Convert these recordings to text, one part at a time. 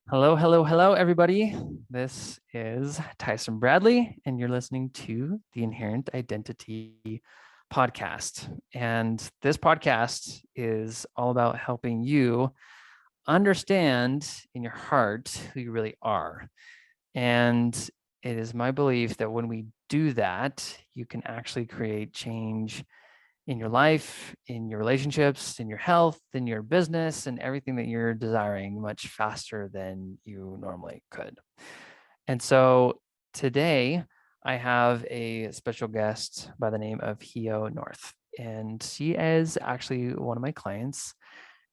Hello, hello, hello, everybody. This is Tyson Bradley, and you're listening to the Inherent Identity podcast. And this podcast is all about helping you understand in your heart who you really are. And it is my belief that when we do that, you can actually create change in your life, in your relationships, in your health, in your business, and everything that you're desiring much faster than you normally could. And so today I have a special guest by the name of Hio North, and she is actually one of my clients.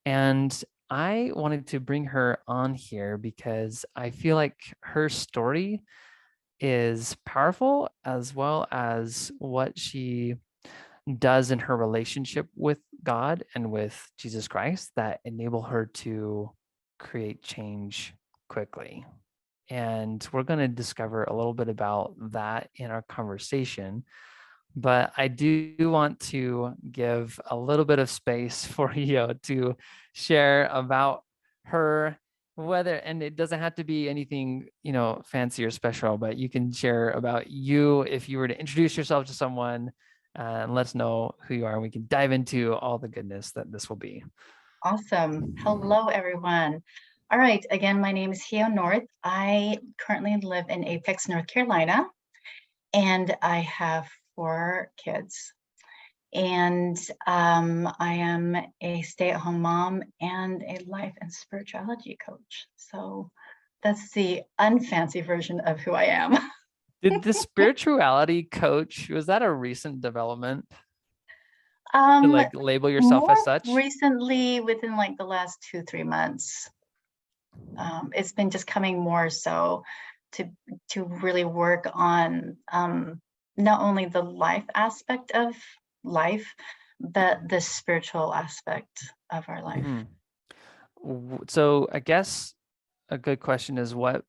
And I wanted to bring her on here because I feel like her story is powerful as well as what she does in her relationship with God and with Jesus Christ that enable her to create change quickly. And we're going to discover a little bit about that in our conversation. But I do want to give a little bit of space for you to share about her, whether, and it doesn't have to be anything, fancy or special, but you can share about you if you were to introduce yourself to someone and let us know who you are, and we can dive into all the goodness that this will be. Awesome. Hello, everyone. All right. Again, my name is Hio North. I currently live in Apex, North Carolina, and I have 4 kids. And I am a stay-at-home mom and a life and spirituality coach. So that's the unfancy version of who I am. Did the spirituality coach, was that a recent development to Um, like label yourself as More such? recently, within like the last 2, 3 months, it's been just coming more so to to really work on not only the life aspect of life, but the spiritual aspect of our life. Hmm. So I guess a good question is what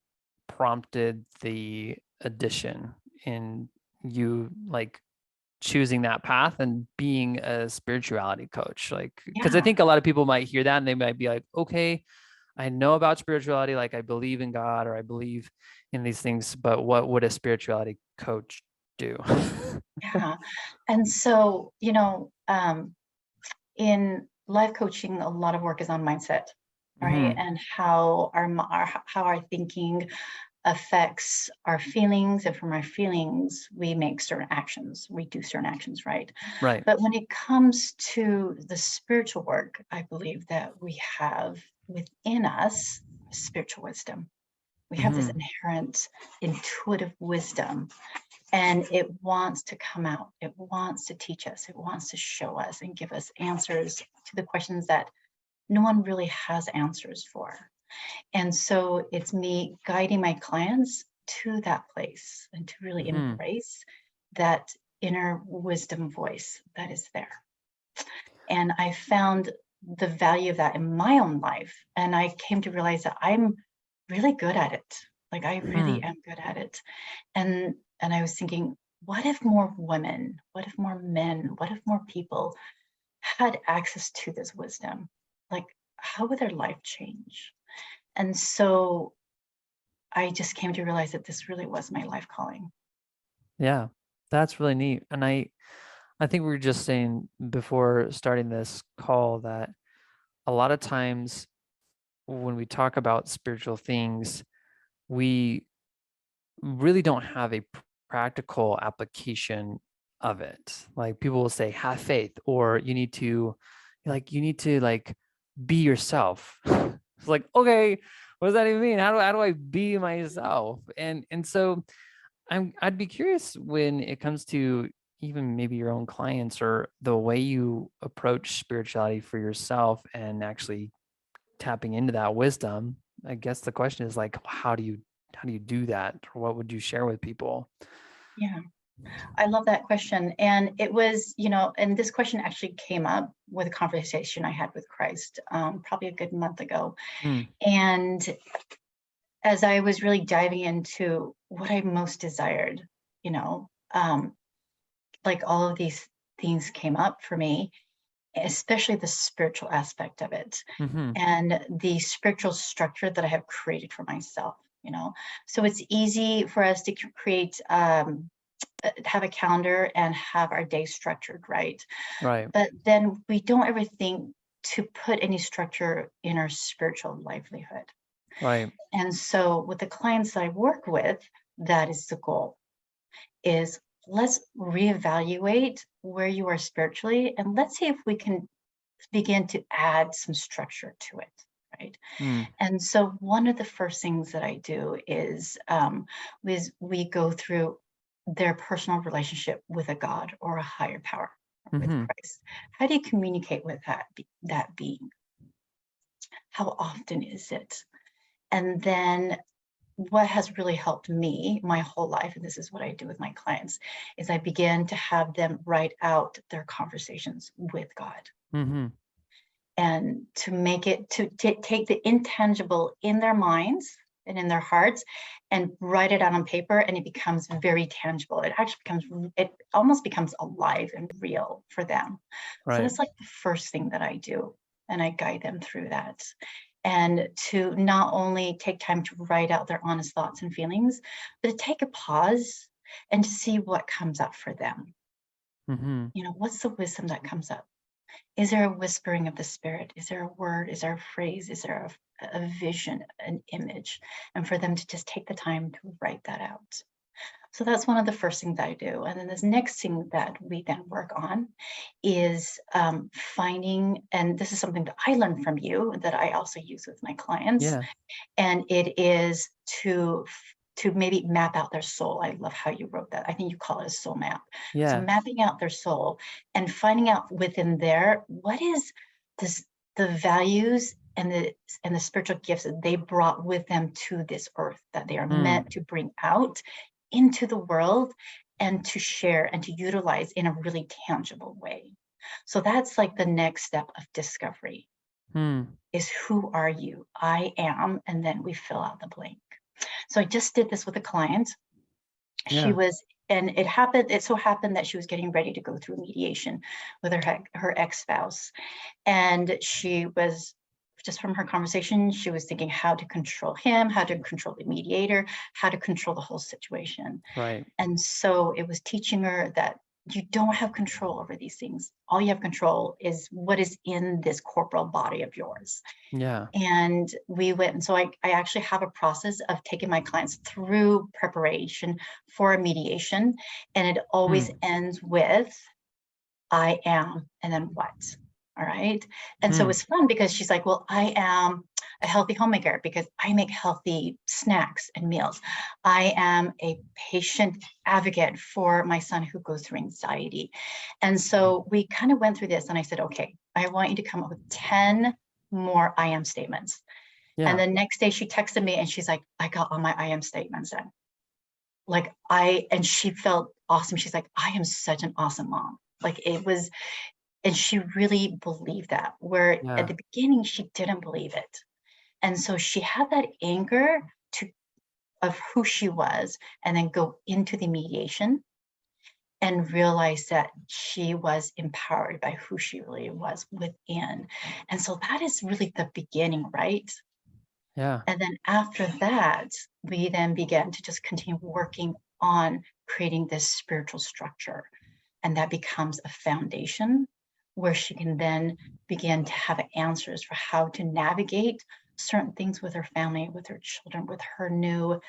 prompted the addition in you like choosing that path and being a spirituality coach? Like, because I Yeah. think a lot of people might hear that and they might be like, okay, I know about spirituality, like I believe in God or I believe in these things, but what would a spirituality coach do? Yeah. And so, in life coaching, a lot of work is on mindset, right? Hmm. And how how our thinking affects our feelings, and from our feelings we make certain actions, we do certain actions, right? Right. But when it comes to the spiritual work, I believe that we have within us spiritual wisdom. We have this Hmm. inherent intuitive wisdom, and it wants to come out, it wants to teach us, it wants to show us and give us answers to the questions that no one really has answers for. And so it's me guiding my clients to that place and to really Hmm. embrace that inner wisdom voice that is there. And I found the value of that in my own life. And I came to realize that I'm really good at it. Like I really Hmm. am good at it. And I was thinking, what if more women, what if more men, what if more people had access to this wisdom? Like, how would their life change? And so I just came to realize that this really was my life calling. Yeah, that's really neat. And I think we were just saying before starting this call that a lot of times when we talk about spiritual things, we really don't have a practical application of it. Like people will say, have faith, or you need to be yourself. It's like, okay, what does that even mean? How do I be myself? And so I'd be curious when it comes to even maybe your own clients or the way you approach spirituality for yourself and actually tapping into that wisdom. I guess the question is like, how do you do that? Or what would you share with people? Yeah, I love that question. And it was, and this question actually came up with a conversation I had with Christ probably a good month ago. Hmm. And as I was really diving into what I most desired, you know, um, like all of these things came up for me. especially the spiritual aspect of it Mm-hmm. and the spiritual structure that I have created for myself, you know. So it's easy for us to create, have a calendar and have our day structured, right? Right. But then we don't ever think to put any structure in our spiritual livelihood. Right. And so with the clients I work with, that is the goal, is let's reevaluate where you are spiritually, and let's see if we can begin to add some structure to it, right? Mm. And so one of the first things that I do is we go through their personal relationship with a God or a higher power, or with Mm-hmm. Christ. How do you communicate with that being? How often is it? And then what has really helped me my whole life, and this is what I do with my clients, is I begin to have them write out their conversations with God, Mm-hmm. and to make it to take the intangible in their minds and in their hearts and write it out on paper, and it becomes very tangible. It actually becomes, it almost becomes alive and real for them. So Right. that's like the first thing that I do, and I guide them through that. And to not only take time to write out their honest thoughts and feelings, but to take a pause and to see what comes up for them. Mm-hmm. You know, what's the wisdom that comes up? Is there a whispering of the spirit? Is there a word? Is there a phrase? Is there a vision, an image? And for them to just take the time to write that out. So that's one of the first things that I do. And then this next thing that we then work on is finding, and this is something that I learned from you that I also use with my clients, Yeah. and it is to maybe map out their soul. I love how you wrote that. I think you call it a soul map. So Yeah. mapping out their soul and finding out within there what is this, the values and the spiritual gifts that they brought with them to this earth, that they are Mm. meant to bring out into the world and to share and to utilize in a really tangible way. So that's like the next step of discovery, Mm. is who are you? I am, and then we fill out the blank. So I just did this with a client. She Yeah. was, and it so happened that she was getting ready to go through mediation with her ex-spouse. And she was, just from her conversation, she was thinking how to control him, how to control the mediator, how to control the whole situation. Right. And so it was teaching her that you don't have control over these things. All you have control is what is in this corporal body of yours. Yeah. And we went, and so I actually have a process of taking my clients through preparation for a mediation. And it always Mm. ends with, I am, and then what? All right. And so it Mm. was fun because she's like, well, I am a healthy homemaker because I make healthy snacks and meals. I am a patient advocate for my son who goes through anxiety. And so we kind of went through this, and I said, okay, I want you to come up with 10 more I am statements. And Yeah. the next day she texted me and she's like, I got all my I am statements in. Like and she felt awesome. She's like, I am such an awesome mom. Like it was, and she really believed that, where at Yeah. the beginning she didn't believe it. And so she had that anger to of who she was, and then go into the mediation and realize that she was empowered by who she really was within. And so that is really the beginning, right? Yeah. And then after that, we then began to just continue working on creating this spiritual structure. And that becomes a foundation where she can then begin to have answers for how to navigate certain things with her family, with her children, with her new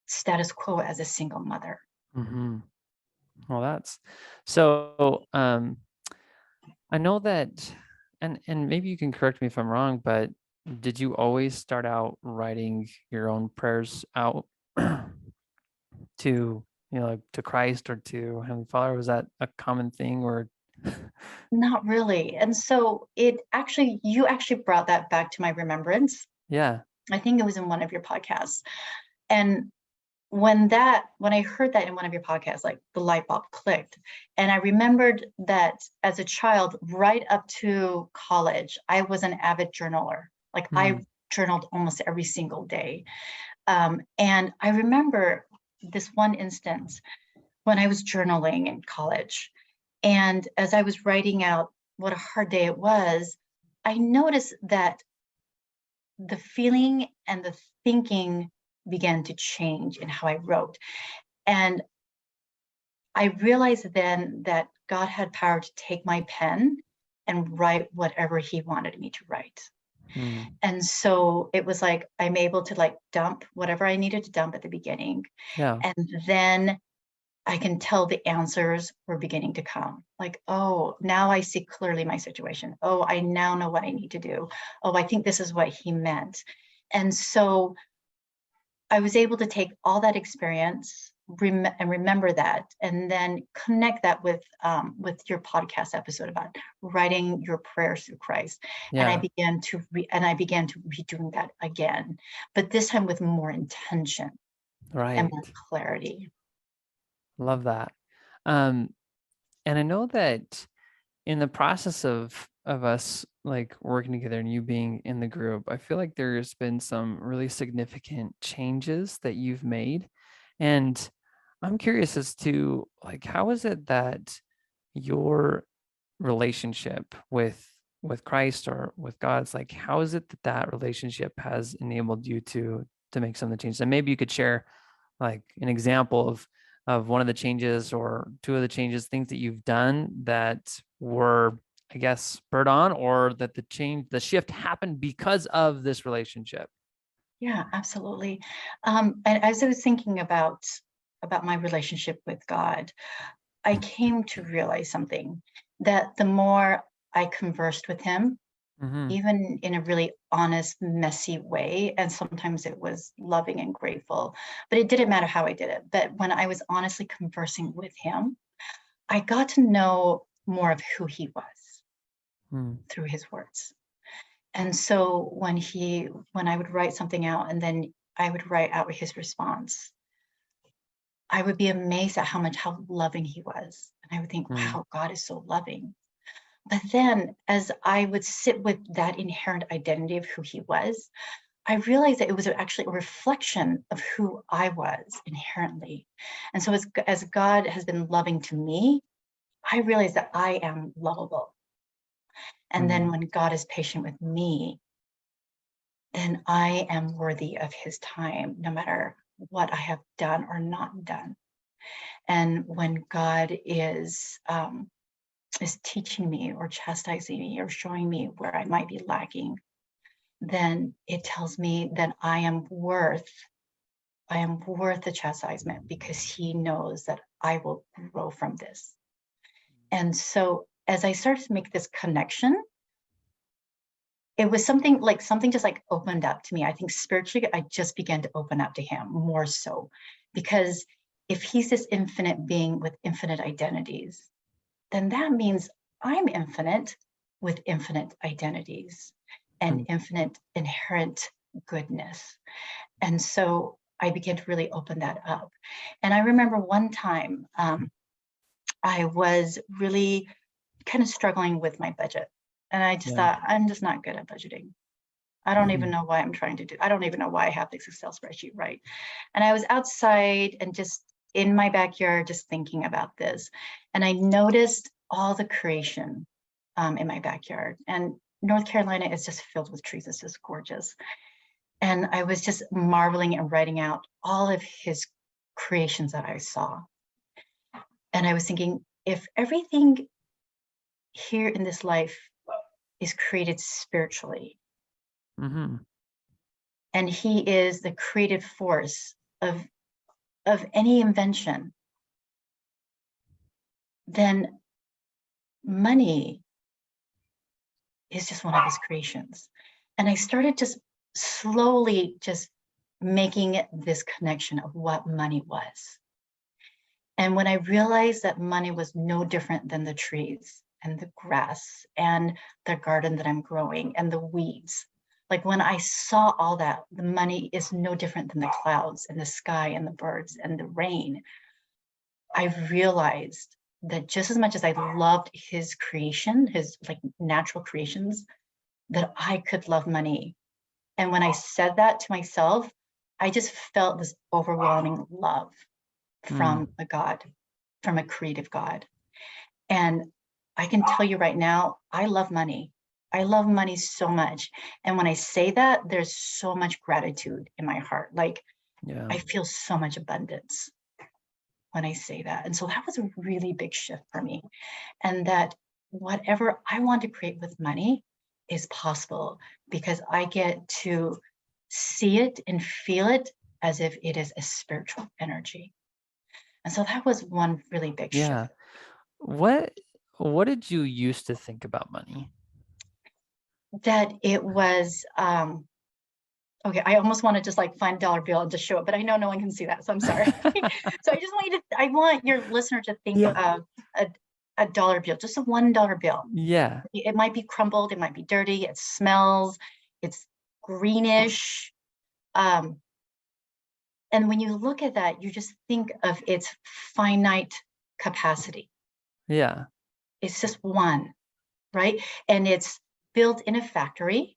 status quo as a single mother. Mm-hmm. Well, that's so. I know that, and maybe you can correct me if I'm wrong, but did you always start out writing your own prayers out to, like to Christ or to Heavenly Father? Was that a common thing, or? Not really. And so you actually brought that back to my remembrance. Yeah. I think it was in one of your podcasts. And when I heard that in one of your podcasts, like the light bulb clicked. And I remembered that as a child, right up to college, I was an avid journaler. Like I Mm. journaled almost every single day. And I remember this one instance when I was journaling in college. And as I was writing out what a hard day it was, I noticed that the feeling and the thinking began to change in how I wrote. And I realized then that God had power to take my pen and write whatever he wanted me to write. Mm. And so it was like I'm able to like dump whatever I needed to dump at the beginning. Yeah. And then I can tell the answers were beginning to come. Like, oh, now I see clearly my situation. Oh, I now know what I need to do. Oh, I think this is what he meant. And so I was able to take all that experience and remember that, and then connect that with your podcast episode about writing your prayers through Christ. And I Yeah. began to be doing that again, but this time with more intention and Right. more clarity. Love that. Um, and I know that in the process of us like working together and you being in the group, I feel like there's been some really significant changes that you've made. And I'm curious as to like how is it that your relationship with Christ or with God's like how is it that that relationship has enabled you to make some of the changes? And maybe you could share like an example of one of the changes or two of the changes, things that you've done that were, I guess, spurred on, or that the shift happened because of this relationship. Yeah, absolutely. And as I was thinking about my relationship with God, I came to realize something, that the more I conversed with him, Mm-hmm. even in a really honest, messy way, and sometimes it was loving and grateful, but it didn't matter how I did it. But when I was honestly conversing with him, I got to know more of who he was Mm-hmm. through his words. And so when I would write something out and then I would write out his response, I would be amazed at how loving he was. And I would think, wow, God is so loving. But then as I would sit with that inherent identity of who he was, I realized that it was actually a reflection of who I was inherently. And so as God has been loving to me, I realized that I am lovable. And Mm-hmm. then when God is patient with me, then I am worthy of his time, no matter what I have done or not done. And when God is teaching me or chastising me or showing me where I might be lacking, then it tells me that I am worth the chastisement because he knows that I will grow from this. And so as I started to make this connection, it was something just like opened up to me. I think spiritually, I just began to open up to him more so, because if he's this infinite being with infinite identities, then that means I'm infinite with infinite identities and infinite inherent goodness. And so I began to really open that up. And I remember one time I was really kind of struggling with my budget. And I just Yeah. thought, I'm just not good at budgeting. I don't even Mm-hmm. know why I'm trying to do. I don't even know why I have this Excel spreadsheet, right? And I was outside and just in my backyard, just thinking about this. And I noticed all the creation in my backyard. And North Carolina is just filled with trees. It's just gorgeous. And I was just marveling and writing out all of his creations that I saw. And I was thinking, if everything here in this life is created spiritually, Mm-hmm. and he is the creative force of any invention, then money is just one of his creations. And I started just slowly just making this connection of what money was. And when I realized that money was no different than the trees and the grass and the garden that I'm growing and the weeds, like when I saw all that, the money is no different than the clouds and the sky and the birds and the rain, I realized that just as much as I loved his creation, his like natural creations, that I could love money. And when I said that to myself, I just felt this overwhelming love Mm. from a God, from a creative God. And I can tell you right now, I love money. I love money so much. And when I say that, there's so much gratitude in my heart. Like Yeah. I feel so much abundance when I say that. And so that was a really big shift for me. And that whatever I want to create with money is possible because I get to see it and feel it as if it is a spiritual energy. And so that was one really big shift. Yeah. What did you used to think about money? That it was okay, I almost want to just like find a dollar bill and just show it, but I know no one can see that, so I'm sorry. So I want your listener to think Yeah. of a dollar bill, just a $1 bill. Yeah. It might be crumbled, it might be dirty, it smells, it's greenish. And when you look at that, you just think of its finite capacity. Yeah. It's just one, right? And it's built in a factory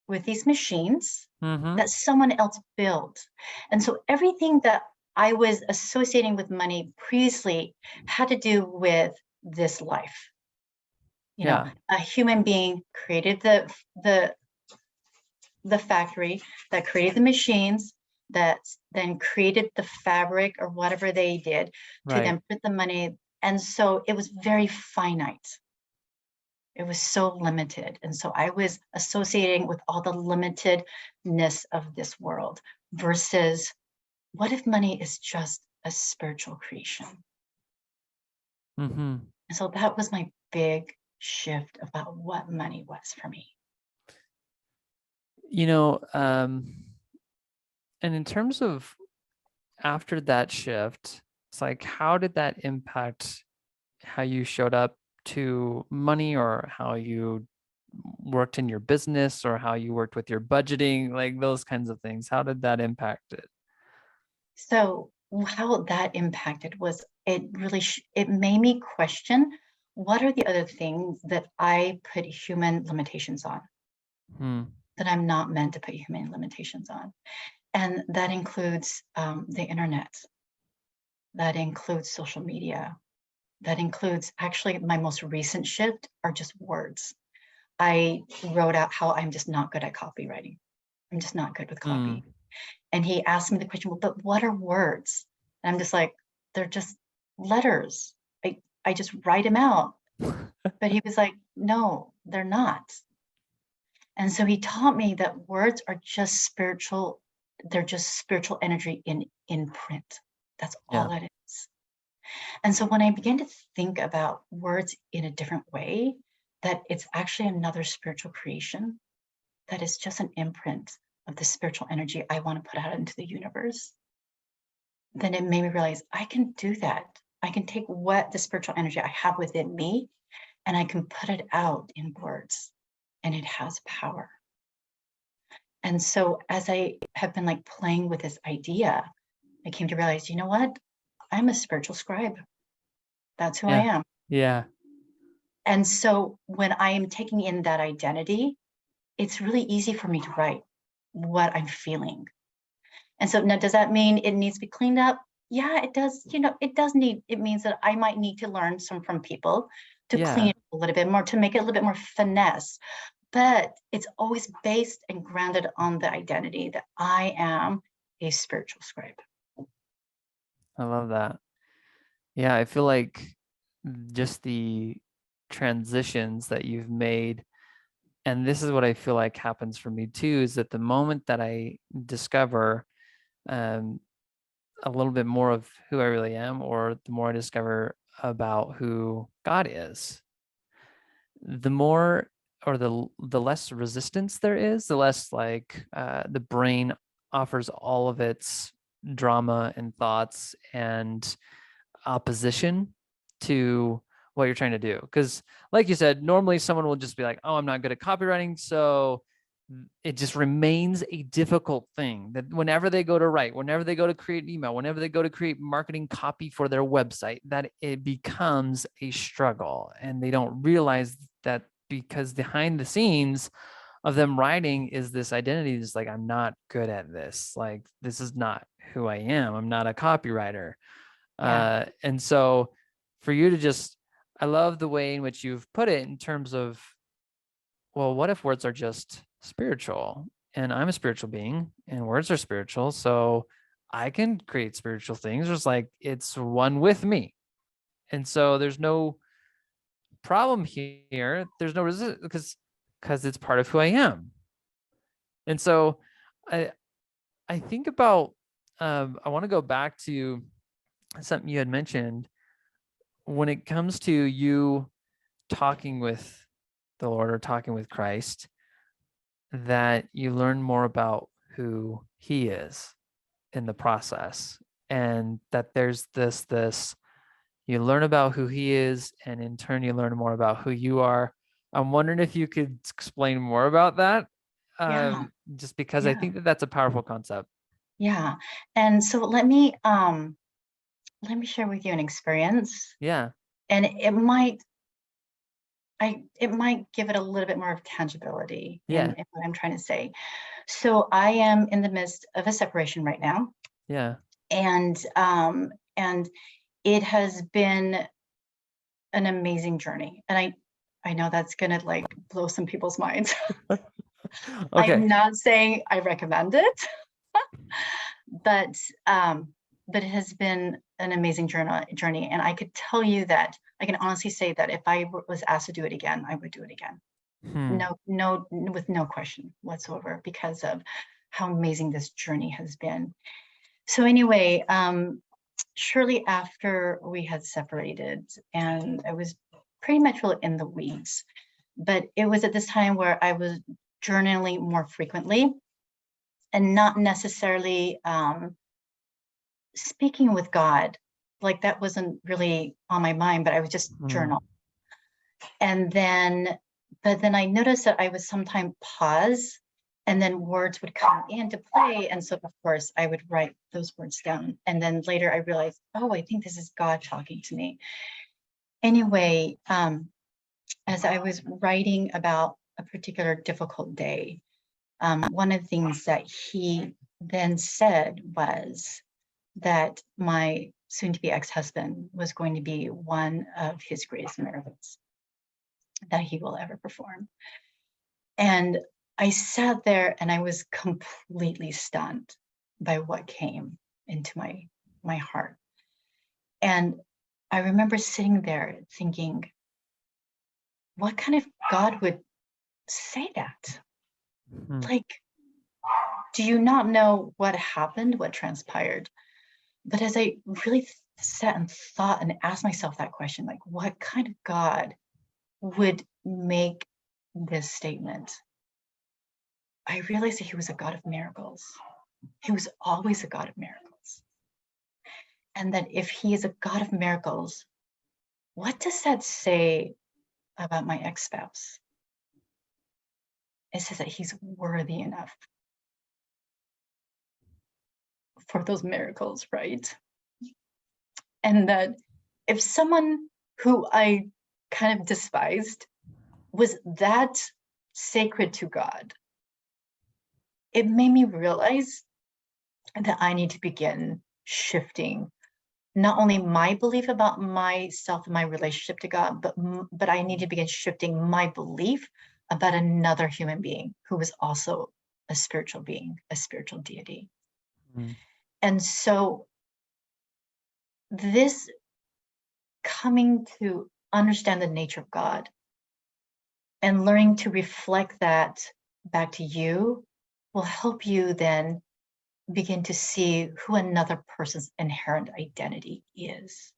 with these machines Mm-hmm. that someone else built. And so everything that I was associating with money previously had to do with this life. You know, Yeah. a human being created the factory that created the machines that then created the fabric or whatever they did to Right. then put the money. And so it was very finite. It was so limited. And so I was associating with all the limitedness of this world versus what if money is just a spiritual creation? Mm-hmm. And so that was my big shift about what money was for me. You know, and in terms of after that shift, it's like, how did that impact how you showed up to money or how you worked in your business or how you worked with your budgeting, like those kinds of things? How did that impact it? So how that impacted was it really it made me question what are the other things that I put human limitations on, Hmm. that I'm not meant to put human limitations on. And that includes the internet, that includes social media, that includes actually my most recent shift are just words. I wrote out how I'm just not good at copywriting. I'm just not good with Hmm. copy. And he asked me the question, well, but what are words? And I'm just like, they're just letters. I just write them out. But he was like, no, they're not. And so he taught me that words are just spiritual, they're just spiritual energy in print. That's Yeah. all it is. And so when I began to think about words in a different way, that it's actually another spiritual creation, that is just an imprint of the spiritual energy I want to put out into the universe, then it made me realize I can do that. I can take what the spiritual energy I have within me and I can put it out in words and it has power. And so as I have been like playing with this idea, I came to realize, you know what? I'm a spiritual scribe. That's who I Yeah. am. Yeah. And so when I am taking in that identity, it's really easy for me to write what I'm feeling. And so now, does that mean it needs to be cleaned up? Yeah, it does. You know, it does need, it means that I might need to learn some from people to clean Yeah. it a little bit more, to make it a little bit more finesse. But it's always based and grounded on the identity that I am a spiritual scribe. I love that. Yeah. I feel like just the transitions that you've made, and this is what I feel like happens for me too, is that the moment that I discover um, a little bit more of who I really am, or the more I discover about who God is, the more or the less resistance there is, the less like the brain offers all of its drama and thoughts and opposition to what you're trying to do. Because like you said, normally someone will just be like, oh, I'm not good at copywriting, so it just remains a difficult thing that whenever they go to write, whenever they go to create an email, whenever they go to create marketing copy for their website, that it becomes a struggle. And they don't realize that because behind the scenes of them writing is this identity is like, I'm not good at this. Like, this is not who I am. I'm not a copywriter. Yeah. And so for you to just I love the way in which you've put it in terms of, well, what if words are just spiritual, and I'm a spiritual being and words are spiritual, so I can create spiritual things, just like it's one with me. And so there's no problem here. There's no resistance because it's part of who I am. And so I think about, I want to go back to something you had mentioned when it comes to you talking with the Lord or talking with Christ, that you learn more about who he is in the process, and that there's this you learn about who he is, and in turn you learn more about who you are. I'm wondering if you could explain more about that, Yeah, just because I yeah, think that that's a powerful concept. yeah. And so let me share with you an experience, Yeah. and it might give it a little bit more of tangibility Yeah. in what I'm trying to say. So I am in the midst of a separation right now, Yeah. and it has been an amazing journey. And I know that's gonna like blow some people's minds. Okay. I'm not saying I recommend it, but but it has been an amazing journey. And I could tell you that I can honestly say that if I was asked to do it again, I would do it again. Hmm. With no question whatsoever, because of how amazing this journey has been. So anyway, shortly after we had separated, and I was pretty much really in the weeds, but it was at this time where I was journaling more frequently and not necessarily speaking with God. Like that wasn't really on my mind, but I was just Hmm. journal. And then, but then I noticed that I would sometimes pause and then words would come into play. And so, of course, I would write those words down. And then later I realized, oh, I think this is God talking to me. Anyway, as I was writing about a particular difficult day, one of the things that he then said was that my soon to be ex husband was going to be one of his greatest miracles that he will ever perform. And I sat there and I was completely stunned by what came into my heart. And I remember sitting there thinking, what kind of God would say that? Hmm. Like, do you not know what happened, what transpired? But as I really sat and thought and asked myself that question, like, what kind of God would make this statement? I realized that he was a God of miracles. He was always a God of miracles. And that if he is a God of miracles, what does that say about my ex spouse? It says that he's worthy enough for those miracles, right? And that if someone who I kind of despised was that sacred to God, it made me realize that I need to begin shifting not only my belief about myself and my relationship to God, but I need to begin shifting my belief about another human being who was also a spiritual being, a spiritual deity. Hmm. And so this coming to understand the nature of God and learning to reflect that back to you will help you then begin to see who another person's inherent identity is.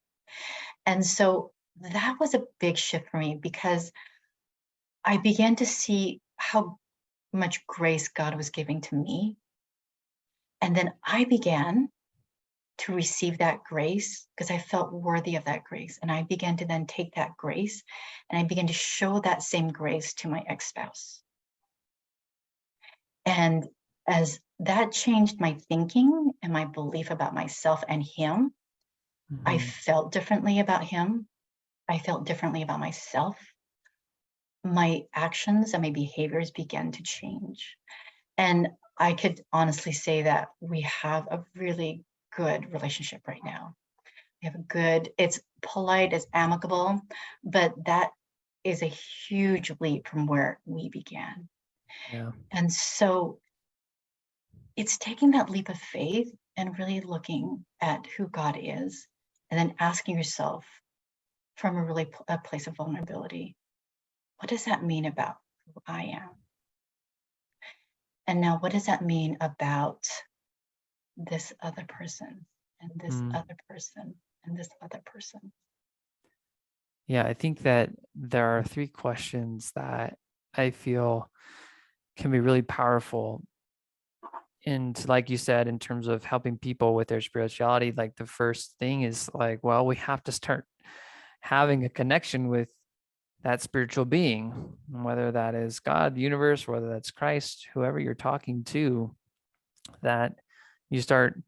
And so that was a big shift for me because I began to see how much grace God was giving to me. And then I began to receive that grace because I felt worthy of that grace. And I began to then take that grace and I began to show that same grace to my ex spouse. And as that changed my thinking and my belief about myself and him, I Hmm. felt differently about him. I felt differently about myself. My actions and my behaviors began to change. And I could honestly say that we have a really good relationship right now. We have a good, it's polite, it's amicable, but that is a huge leap from where we began. Yeah. And so it's taking that leap of faith and really looking at who God is, and then asking yourself from a place of vulnerability, what does that mean about who I am? And now what does that mean about this other person and this Mm. other person and this other person? Yeah, I think that there are three questions that I feel can be really powerful. And like you said, in terms of helping people with their spirituality, like the first thing is like, well, we have to start having a connection with that spiritual being, whether that is God, the universe, whether that's Christ, whoever you're talking to, that you start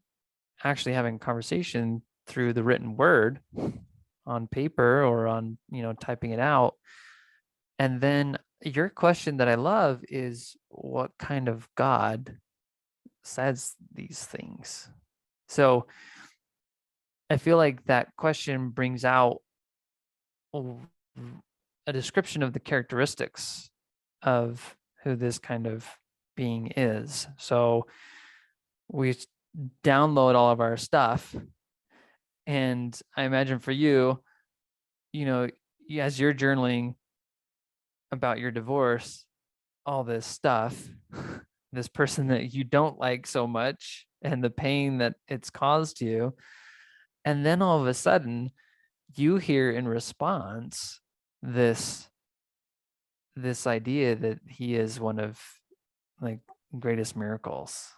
actually having a conversation through the written word on paper or on, typing it out. And then your question that I love is, what kind of God says these things? So I feel like that question brings out a description of the characteristics of who this kind of being is. So we download all of our stuff. And I imagine for you, as you're journaling about your divorce, all this stuff, this person that you don't like so much, and the pain that it's caused you. And then all of a sudden, you hear in response this idea that he is one of like greatest miracles,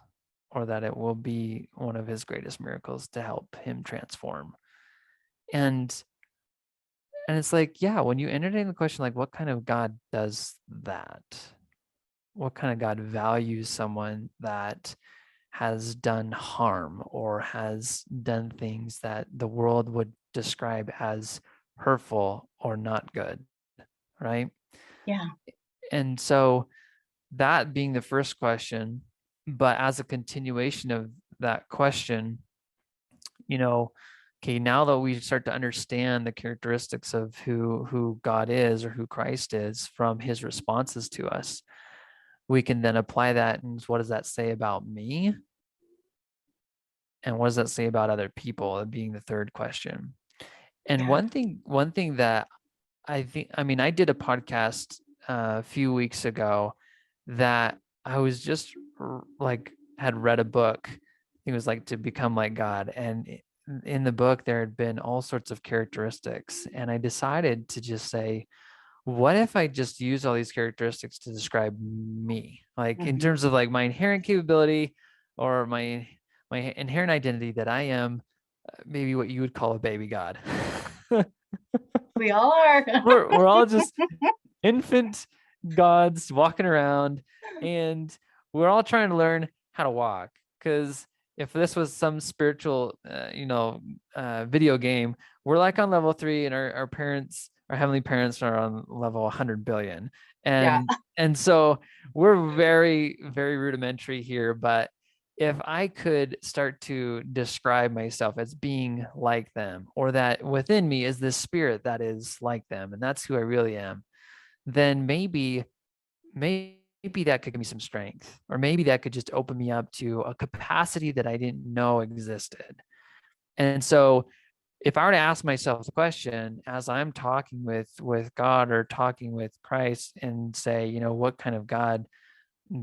or that it will be one of his greatest miracles to help him transform. And it's like, yeah, when you entertain the question, like, what kind of God does that? What kind of God values someone that has done harm or has done things that the world would describe as hurtful or not good, right? Yeah. And so that being the first question, but as a continuation of that question, okay, now that we start to understand the characteristics of who God is or who Christ is from his responses to us, we can then apply that. And what does that say about me? And what does that say about other people? Being the third question. And Yeah. one thing that I did a podcast a few weeks ago that I was just like, had read a book. It was like To Become Like God. And in the book, there had been all sorts of characteristics. And I decided to just say, what if I just use all these characteristics to describe me? Like in terms of like my inherent capability or my inherent identity, that I am maybe what you would call a baby God. We all are. we're all just infant gods walking around, and we're all trying to learn how to walk. Because if this was some spiritual video game, we're like on level 3, and our parents, our heavenly parents, are on level 100 billion. Yeah. And so we're very, very rudimentary here. But if I could start to describe myself as being like them, or that within me is this spirit that is like them, and that's who I really am, then maybe that could give me some strength, or maybe that could just open me up to a capacity that I didn't know existed. And so if I were to ask myself the question as I'm talking with God or talking with Christ, and say, what kind of God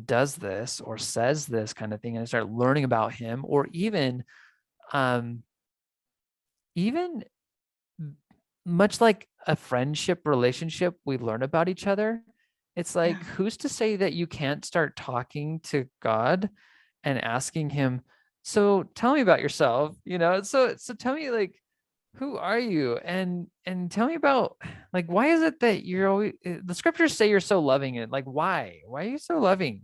does this or says this kind of thing, and I start learning about him, or um even much like a friendship relationship, we learn about each other. It's like, Yeah. who's to say that you can't start talking to God and asking him, so tell me about yourself, so tell me, like, who are you? And tell me about, like, why is it that you're always, the scriptures say you're so loving, and like, why are you so loving?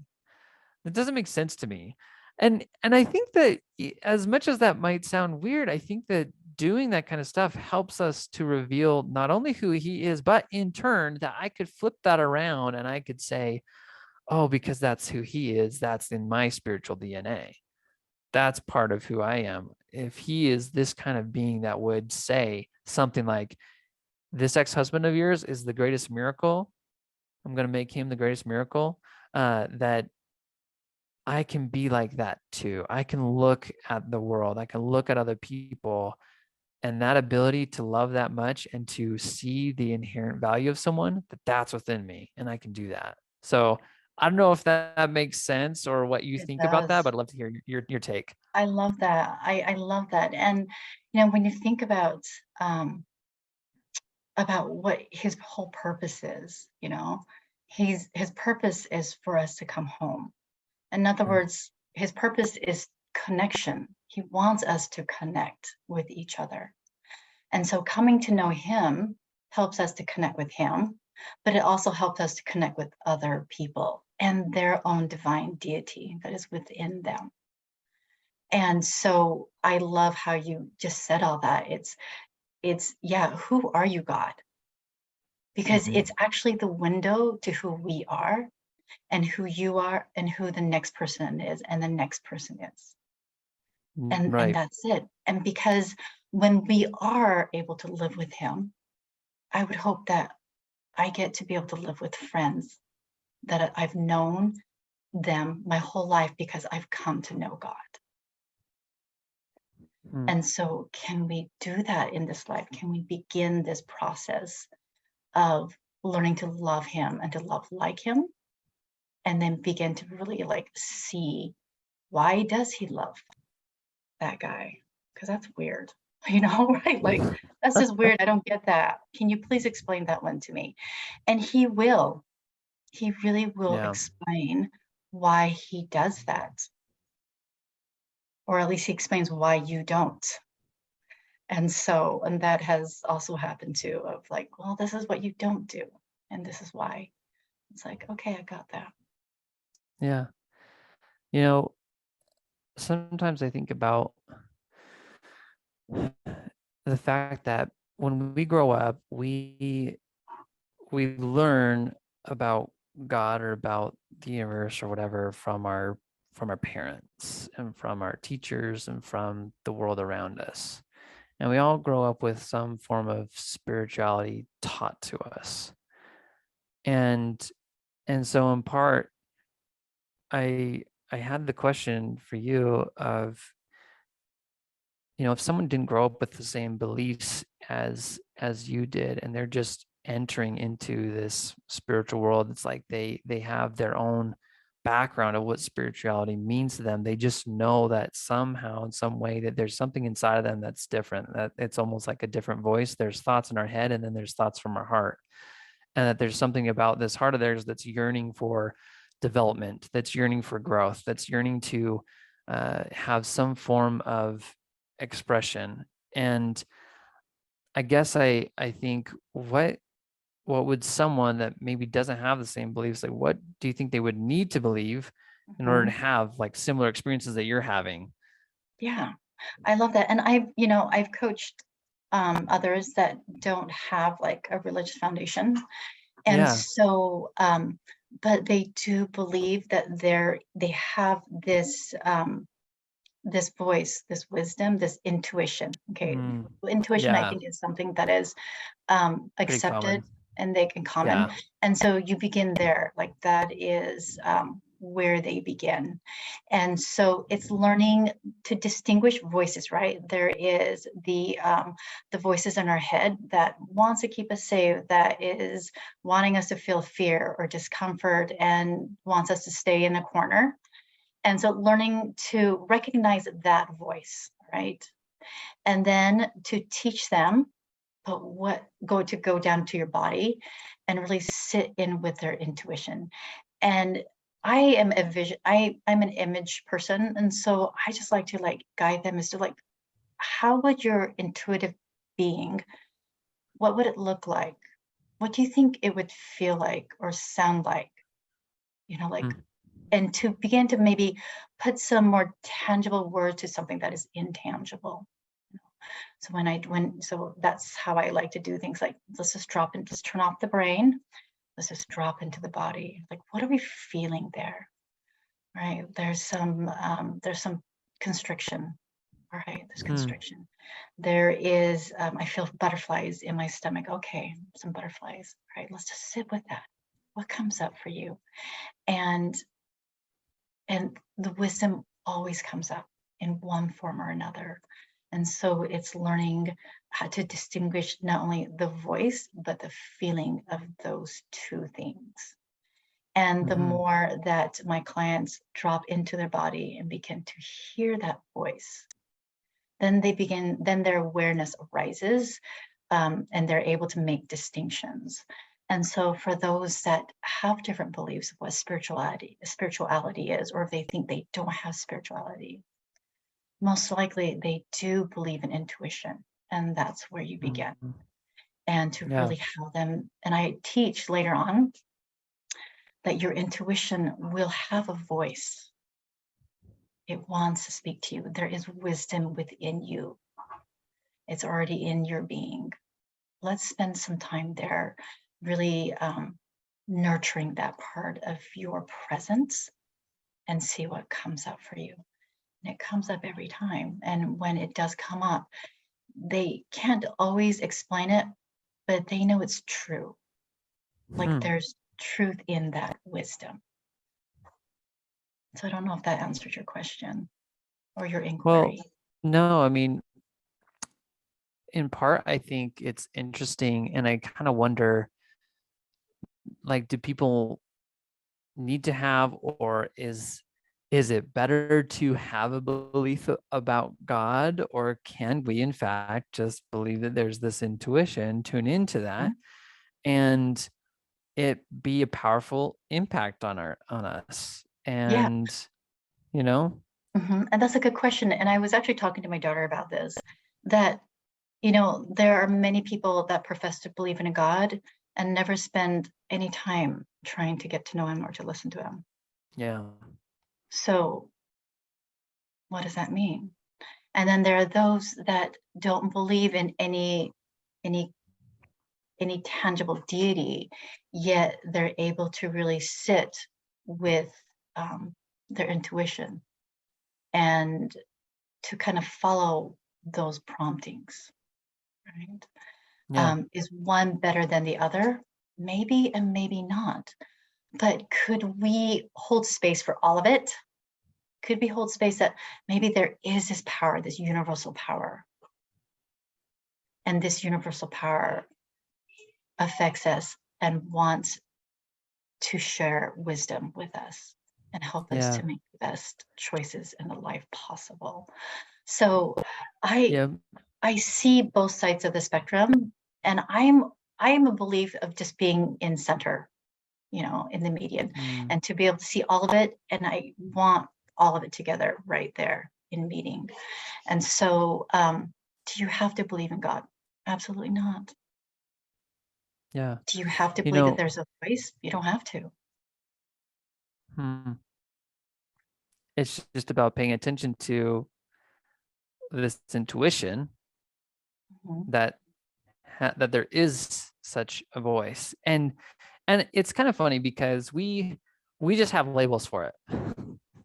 It doesn't make sense to me. And I think that as much as that might sound weird, I think that doing that kind of stuff helps us to reveal not only who he is, but in turn that I could flip that around and I could say, oh, because that's who he is, that's in my spiritual DNA. That's part of who I am. if he is this kind of being that would say something like, this ex-husband of yours is the greatest miracle, I'm going to make him the greatest miracle, that I can be like that too. I can look at the world, I can look at other people, and that ability to love that much and to see the inherent value of someone, that's within me, and I can do that. So I don't know if that makes sense or what you It think about that, does. but I'd love to hear your take. I love that. I love that. And, when you think about what his whole purpose is, his purpose is for us to come home. In other Mm. words, his purpose is connection. He wants us to connect with each other. And so coming to know him helps us to connect with him, but it also helps us to connect with other people and their own divine deity that is within them. And so I love how you just said all that. Yeah, who are you, God? Because Mhm. it's actually the window to who we are and who you are and who the next person is and the next person is. And Right. that's it. And because when we are able to live with him, I would hope that I get to be able to live with friends that I've known them my whole life because I've come to know God. Mm. And so can we do that in this life? Can we begin this process of learning to love him and to love like him, and then begin to really like see, why does he love that guy? Because that's weird, right? Like, that's just weird. I don't get that. Can you please explain that one to me? And he really will Yeah. explain why he does that, or at least he explains why you don't. And that has also happened too, of like, well, this is what you don't do, and this is why. It's like, okay, I got that. Yeah. You know, sometimes I think about the fact that when we grow up, we learn about God or about the universe or whatever from our parents and from our teachers and from the world around us. And we all grow up with some form of spirituality taught to us. And so in part, I had the question for you of, if someone didn't grow up with the same beliefs as you did, and they're just entering into this spiritual world, it's like they have their own background of what spirituality means to them. They just know that somehow, in some way, that there's something inside of them that's different, that it's almost like a different voice. There's thoughts in our head, and then there's thoughts from our heart, and that there's something about this heart of theirs that's yearning for development, that's yearning for growth, that's yearning to have some form of expression. And I guess I think, what would someone that maybe doesn't have the same beliefs, like, what do you think they would need to believe in order to Mhm. have like similar experiences that you're having? Yeah, I love that. And I've coached others that don't have like a religious foundation. And Yeah. so, but they do believe that they have this voice, this wisdom, this intuition. Okay. Mm, Intuition, I yeah. think, is something that is Pretty accepted common. and they can common. Yeah. And so you begin there, like that is where they begin. And so it's learning to distinguish voices, right? There is the voices in our head that wants to keep us safe, that is wanting us to feel fear or discomfort and wants us to stay in a corner. And so learning to recognize that voice, right? And then to teach them, but go down to your body and really sit in with their intuition. And I am a vision, I'm an image person. And so I just like to like guide them as to like, how would your intuitive being, what would it look like? What do you think it would feel like or sound like? Like, Mm, and to begin to maybe put some more tangible word to something that is intangible. So so that's how I like to do things, like, let's just drop in, just turn off the brain. Let's just drop into the body. Like, what are we feeling there? Right? There's some constriction, All right, there's Hmm. constriction. There is, I feel butterflies in my stomach. Okay, some butterflies. All right, let's just sit with that. What comes up for you? And the wisdom always comes up in one form or another. And so it's learning how to distinguish not only the voice, but the feeling of those two things. And the Mhm. more that my clients drop into their body and begin to hear that voice, then their awareness arises, and they're able to make distinctions. And so for those that have different beliefs of what spirituality is, or if they think they don't have spirituality, most likely they do believe in intuition. And that's where you begin. Mhm. And to Yeah. really have them, and I teach later on that your intuition will have a voice. It wants to speak to you. There is wisdom within you. It's already in your being. Let's spend some time there, really nurturing that part of your presence and see what comes up for you. And it comes up every time. And when it does come up, they can't always explain it, but they know it's true. Like Hmm. there's truth in that wisdom. So I don't know if that answered your question or your Well, inquiry. no, I mean, in part, I think it's interesting, and I kind of wonder, like, do people need to have, or is it better to have a belief about God, or can we in fact just believe that there's this intuition, tune into that, Mhm. and it be a powerful impact on us? Yeah. And you know, And that's a good question. And I was actually talking to my daughter about this, that, there are many people that profess to believe in a God and never spend any time trying to get to know him or to listen to him. yeah, So what does that mean? And then there are those that don't believe in any any tangible deity, yet they're able to really sit with um, their intuition and to kind of follow those promptings, right? yeah, Is one better than the other? Maybe and maybe not. But could we hold space for all of it? Could we hold space that maybe there is this power, this universal power, and this universal power affects us and wants to share wisdom with us and help us yeah, to make the best choices in the life possible. So I yeah. I see both sides of the spectrum, and I'm a belief of just being in center, in the median, Mm, and to be able to see all of it, and I want all of it together right there in meeting. And so, do you have to believe in God? Absolutely not. yeah. Do you have to You believe that know, there's a voice? You don't have to. hmm, it's just about paying attention to this intuition Mhm. that that there is such a voice, and it's kind of funny because we just have labels for it.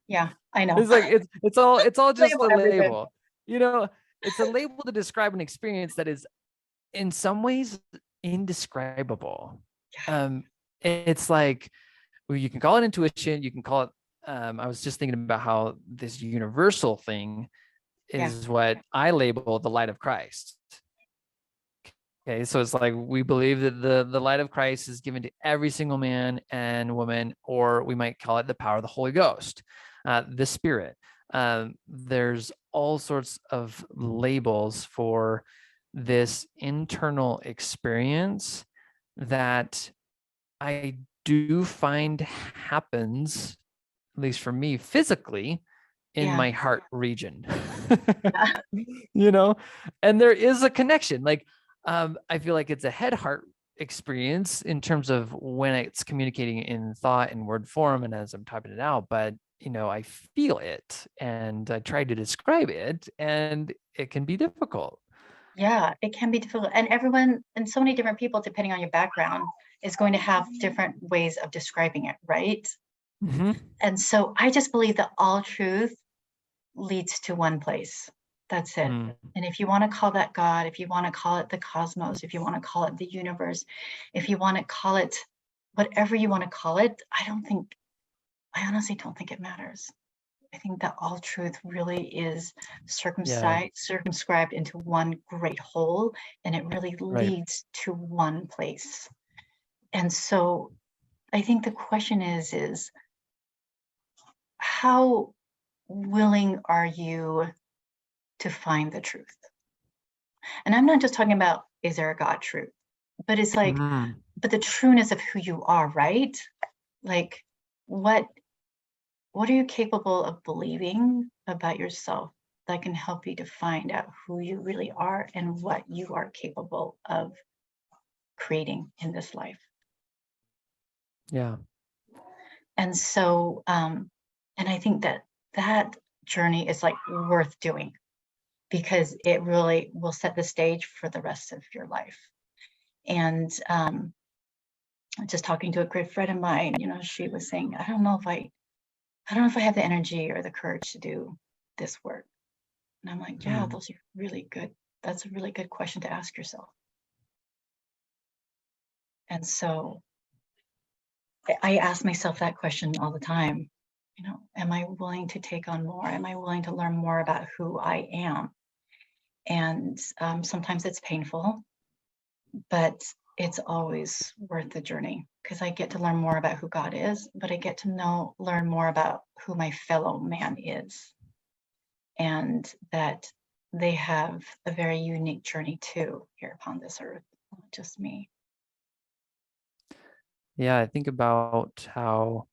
Yeah, I know. It's like it's all just Label a everything. label, you know. It's a label to describe an experience that is in some ways indescribable. Yeah, um it's like, well, you can call it intuition, you can call it, I was just thinking about how this universal thing yeah, is what I label the light of Christ. Okay, so it's like we believe that the light of Christ is given to every single man and woman, or we might call it the power of the Holy Ghost, the Spirit. There's all sorts of labels for this internal experience that I do find happens, at least for me, physically in yeah, my heart region. yeah, you know, and there is a connection. Like, I feel like it's a head heart experience in terms of when it's communicating in thought and word form and as I'm typing it out, but I feel it and I try to describe it, and it can be difficult. yeah. It can be difficult, and everyone, and so many different people, depending on your background, is going to have different ways of describing it, right? Hmm. And so I just believe that all truth leads to one place, That's it. Mm. And if you want to call that God, if you want to call it the cosmos, if you want to call it the universe, if you want to call it whatever you want to call it, I honestly don't think it matters. I think that all truth really is Yeah. circumscribed into one great whole, and it really Right. leads to one place. And so I think the question is how willing are you to find the truth? And I'm not just talking about, is there a God truth? But it's like, Mm. but the trueness of who you are, right? Like, what are you capable of believing about yourself that can help you to find out who you really are and what you are capable of creating in this life? Yeah. And so, and I think that that journey is like worth doing because it really will set the stage for the rest of your life. And just talking to a great friend of mine, she was saying, I don't know if I have the energy or the courage to do this work. And I'm like, yeah, Mm. those are really good. That's a really good question to ask yourself. And so I ask myself that question all the time. Am I willing to take on more? Am I willing to learn more about who I am? And sometimes it's painful, but it's always worth the journey because I get to learn more about who God is, but I get to learn more about who my fellow man is, and that they have a very unique journey too here upon this earth, not just me. Yeah. I think about how,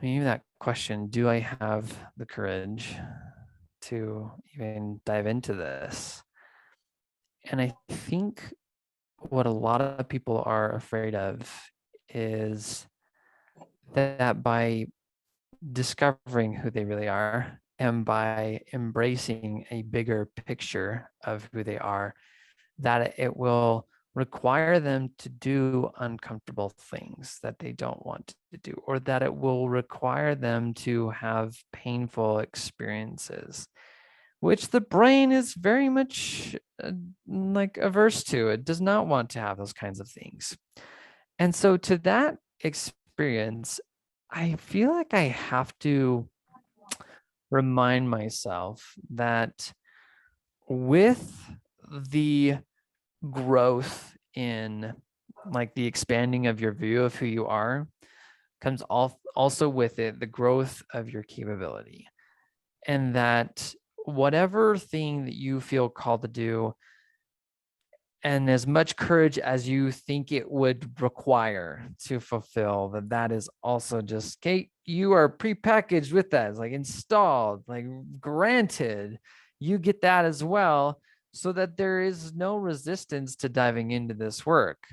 even that question, do I have the courage to even dive into this? And I think what a lot of people are afraid of is that by discovering who they really are and by embracing a bigger picture of who they are, that it will require them to do uncomfortable things that they don't want to do, or that it will require them to have painful experiences, which the brain is very much like averse to. It does not want to have those kinds of things. And so to that experience, I feel like I have to remind myself that with the growth in like the expanding of your view of who you are comes also with it the growth of your capability, and that whatever thing that you feel called to do, and as much courage as you think it would require to fulfill, that is also just, Kate, you are prepackaged with that. It's like installed, like granted, you get that as well, so that there is no resistance to diving into this work.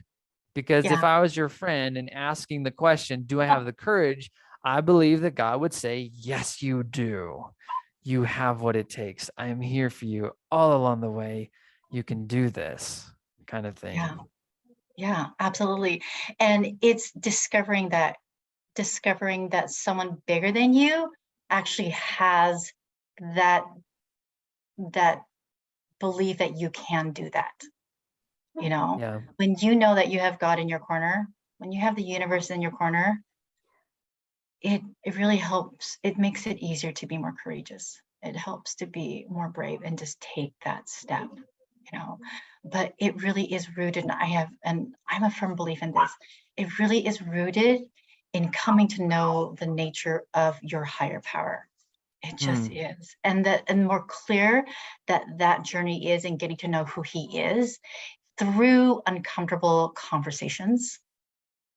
Because if Yeah, I was your friend and asking the question, do I have the courage? I believe that God would say, yes, you do. You have what it takes. I am here for you all along the way. You can do this, kind of yeah, thing. yeah, absolutely. And it's discovering that someone bigger than you actually has that that belief that you can do that. You know, Yeah. when you know that you have God in your corner, when you have the universe in your corner, it really helps. It makes it easier to be more courageous. It helps to be more brave and just take that step, you know. But it really is rooted, and I'm a firm belief in this. It really is rooted in coming to know the nature of your higher power. It just Mm. is. And more clear that journey is in getting to know who he is through uncomfortable conversations,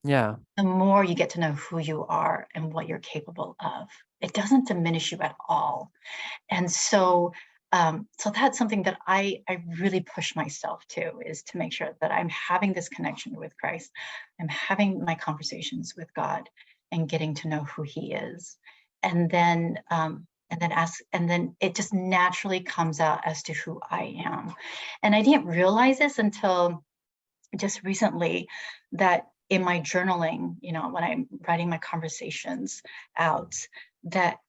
Yeah. the more you get to know who you are and what you're capable of. It doesn't diminish you at all. And so that's something that I really push myself to, is to make sure that I'm having this connection with Christ. I'm having my conversations with God and getting to know who he is. And then it just naturally comes out as to who I am. And I didn't realize this until just recently, that in my journaling, when I'm writing my conversations out, that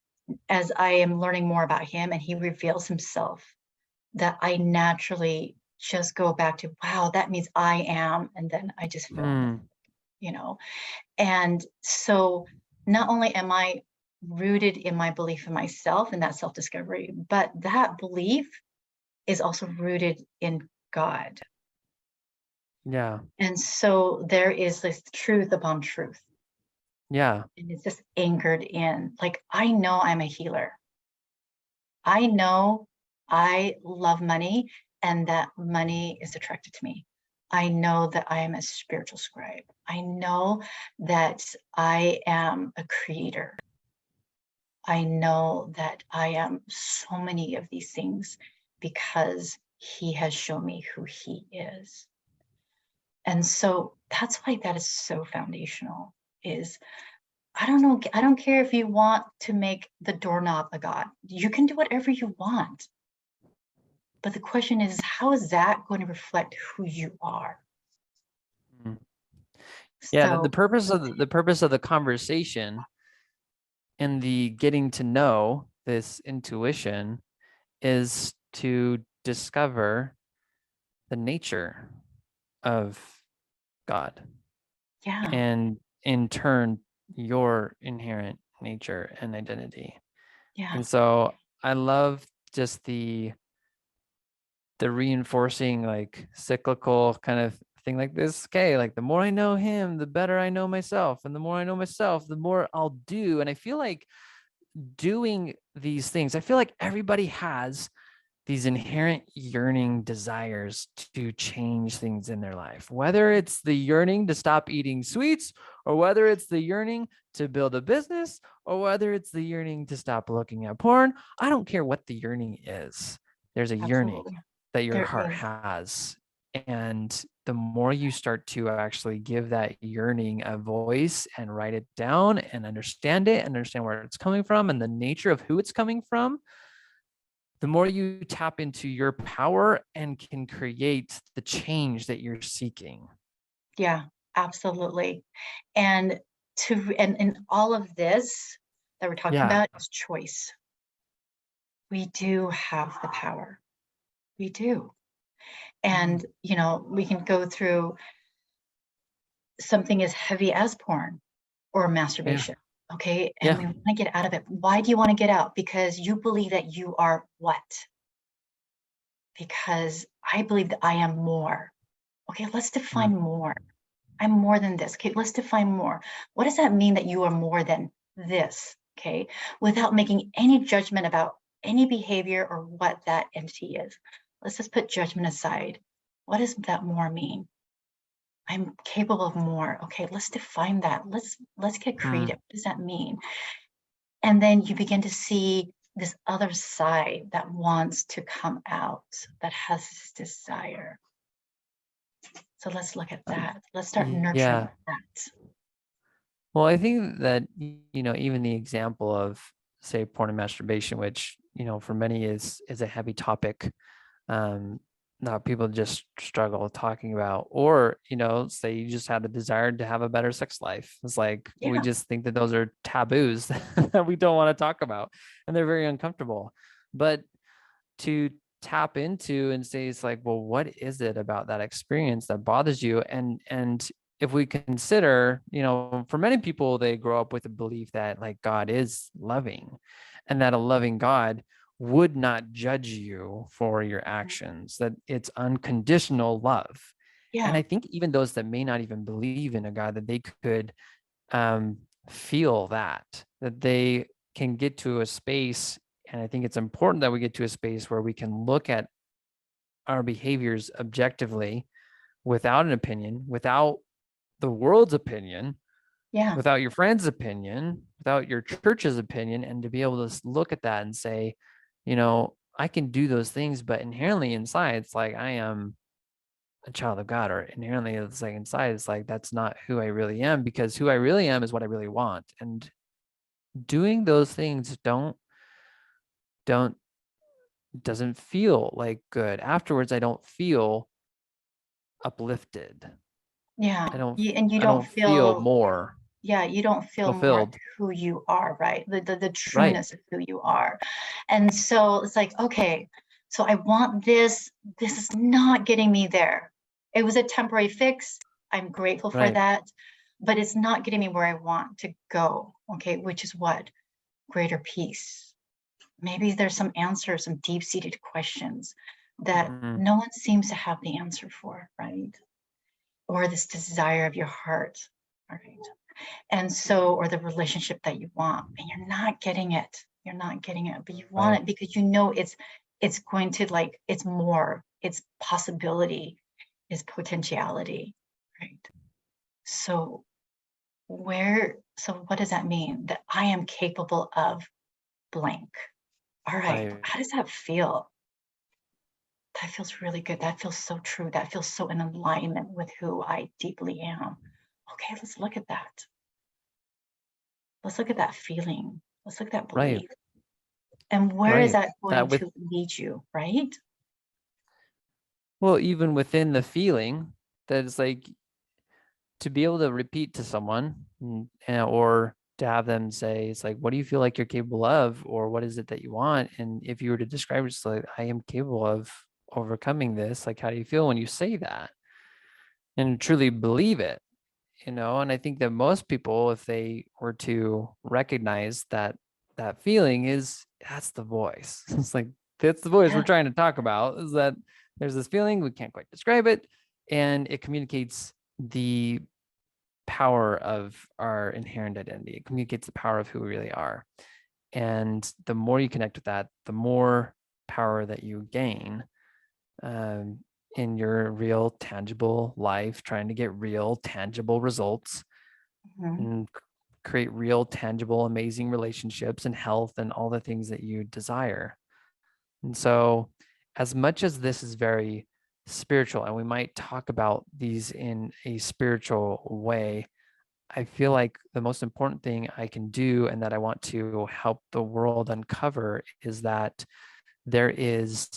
as I am learning more about him and he reveals himself, that I naturally just go back to, wow, that means I am. And then I just fill in the, Mm, you know. And so not only am I rooted in my belief in myself and that self-discovery, but that belief is also rooted in God. yeah. And so there is this truth upon truth. Yeah. And it's just anchored in, like, I know I'm a healer. I know I love money and that money is attracted to me. I know that I am a spiritual scribe. I know that I am a creator. I know that I am so many of these things because he has shown me who he is. And so that's why that is so foundational is I don't know, I don't care if you want to make the doorknob a god. You can do whatever you want. But the question is, how is that going to reflect who you are? Mm. Yeah, the So, purpose of the purpose of the conversation and the getting to know this intuition is to discover the nature of God yeah, and in turn your inherent nature and identity. yeah, And so I love just the reinforcing like cyclical kind of thing like this. Okay, like the more I know him, the better I know myself. And the more I know myself, the more I'll do. And I feel like doing these things, I feel like everybody has these inherent yearning desires to change things in their life, whether it's the yearning to stop eating sweets, or whether it's the yearning to build a business, or whether it's the yearning to stop looking at porn. I don't care what the yearning is. There's a yearning absolutely. that your There heart is. has. And the more you start to actually give that yearning a voice and write it down and understand it and understand where it's coming from and the nature of who it's coming from, the more you tap into your power and can create the change that you're seeking. Yeah, absolutely. And and all of this that we're talking Yeah. about is choice. We do have the power. We do. Mm, And, we can go through something as heavy as porn or yeah. masturbation. Okay. And Yeah. we want to get out of it. Why do you want to get out? Because you believe that you are what? Because I believe that I am more. Okay, let's Mm, define more. I'm more than this. Okay, let's define more. What does that mean that you are more than this? Okay, without making any judgment about any behavior or what that entity is. Let's just put judgment aside. What does that more mean? I'm capable of more. Okay, let's define that. Let's get mm. creative. What does that mean? And then you begin to see this other side that wants to come out, that has this desire. So let's look at that. Let's start nurturing Yeah. that. Well, I think that, even the example of, say, porn and masturbation, which, for many is a heavy topic, um, that people just struggle talking about, or, say you just had a desire to have a better sex life. It's like, we Yeah, just think that those are taboos that we don't want to talk about, and they're very uncomfortable. But to tap into and say, it's like, well, what is it about that experience that bothers you? And if we consider, for many people, they grow up with a belief that like God is loving, and that a loving God would not judge you for your actions, that it's unconditional love. And yeah, I think even those that may not even believe in a God, that they could um, feel that they can get to a space. And I think it's important that we get to a space where we can look at our behaviors objectively, without an opinion, without the world's opinion, yeah, without your friend's opinion, without your church's opinion, and to be able to look at that and say, I can do those things, but inherently inside, it's like I am a child of God, or inherently it's like inside, it's like that's not who I really am, because who I really am is what I really want. And doing those things don't doesn't feel like good. Afterwards, I don't feel uplifted. yeah. I don't And you I don't don't feel feel more. Yeah, you don't feel more fulfilled. who you are, right? The Right. trueness of who you are. And so it's like, okay, so I want this. This is not getting me there. It was a temporary fix. I'm grateful for Right. that, but it's not getting me where I want to go. Okay, which is what? Greater peace. Maybe there's some answers, some deep-seated questions that Mhm. no one seems to have the answer for, right? Or this desire of your heart, all right? And so, or the relationship that you want, and you're not getting it. You're not getting it, but you want Right. it because you know it's going to, like, it's more, it's possibility, it's potentiality, right? So so what does that mean? That I am capable of blank. All right, Right. how does that feel? That feels really good. That feels so true. That feels so in alignment with who I deeply am. Okay, let's look at that. Let's look at that feeling. Let's look at that Right. belief. And where is Right. that That going with, to lead you, right? well, even within the feeling, that it's like to be able to repeat to someone, or to have them say, it's like, what do you feel like you're capable of? Or what is it that you want? And if you were to describe it, it's like, I am capable of overcoming this. Like, how do you feel when you say that and truly believe it? And I think that most people, if they were to recognize that that feeling is, that's the voice. It's like, that's the voice we're Yeah, trying to talk about, is that there's this feeling, we can't quite describe it, and it communicates the power of our inherent identity. It communicates the power of who we really are. And the more you connect with that, the more power that you gain, um, in your real tangible life, trying to get real tangible results mhm, and create real tangible amazing relationships and health and all the things that you desire. And so, as much as this is very spiritual, and we might talk about these in a spiritual way, I feel like the most important thing I can do and that I want to help the world uncover is that there is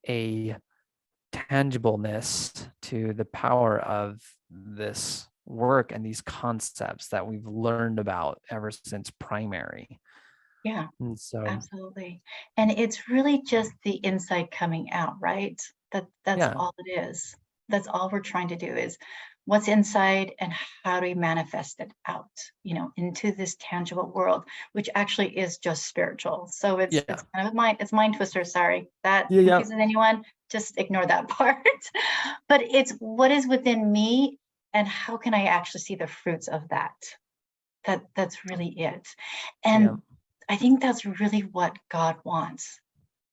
a tangibleness to the power of this work and these concepts that we've learned about ever since primary. yeah, And so, absolutely. And it's really just the inside coming out, right? That's yeah, all it is. That's all we're trying to do is what's inside and how do we manifest it out, into this tangible world, which actually is just spiritual. So it's yeah, kind of a mind twister. Sorry, that yeah, yeah, confuses anyone. Just ignore that part. But it's what is within me and how can I actually see the fruits of that? That's really it. yeah, And I think that's really what God wants.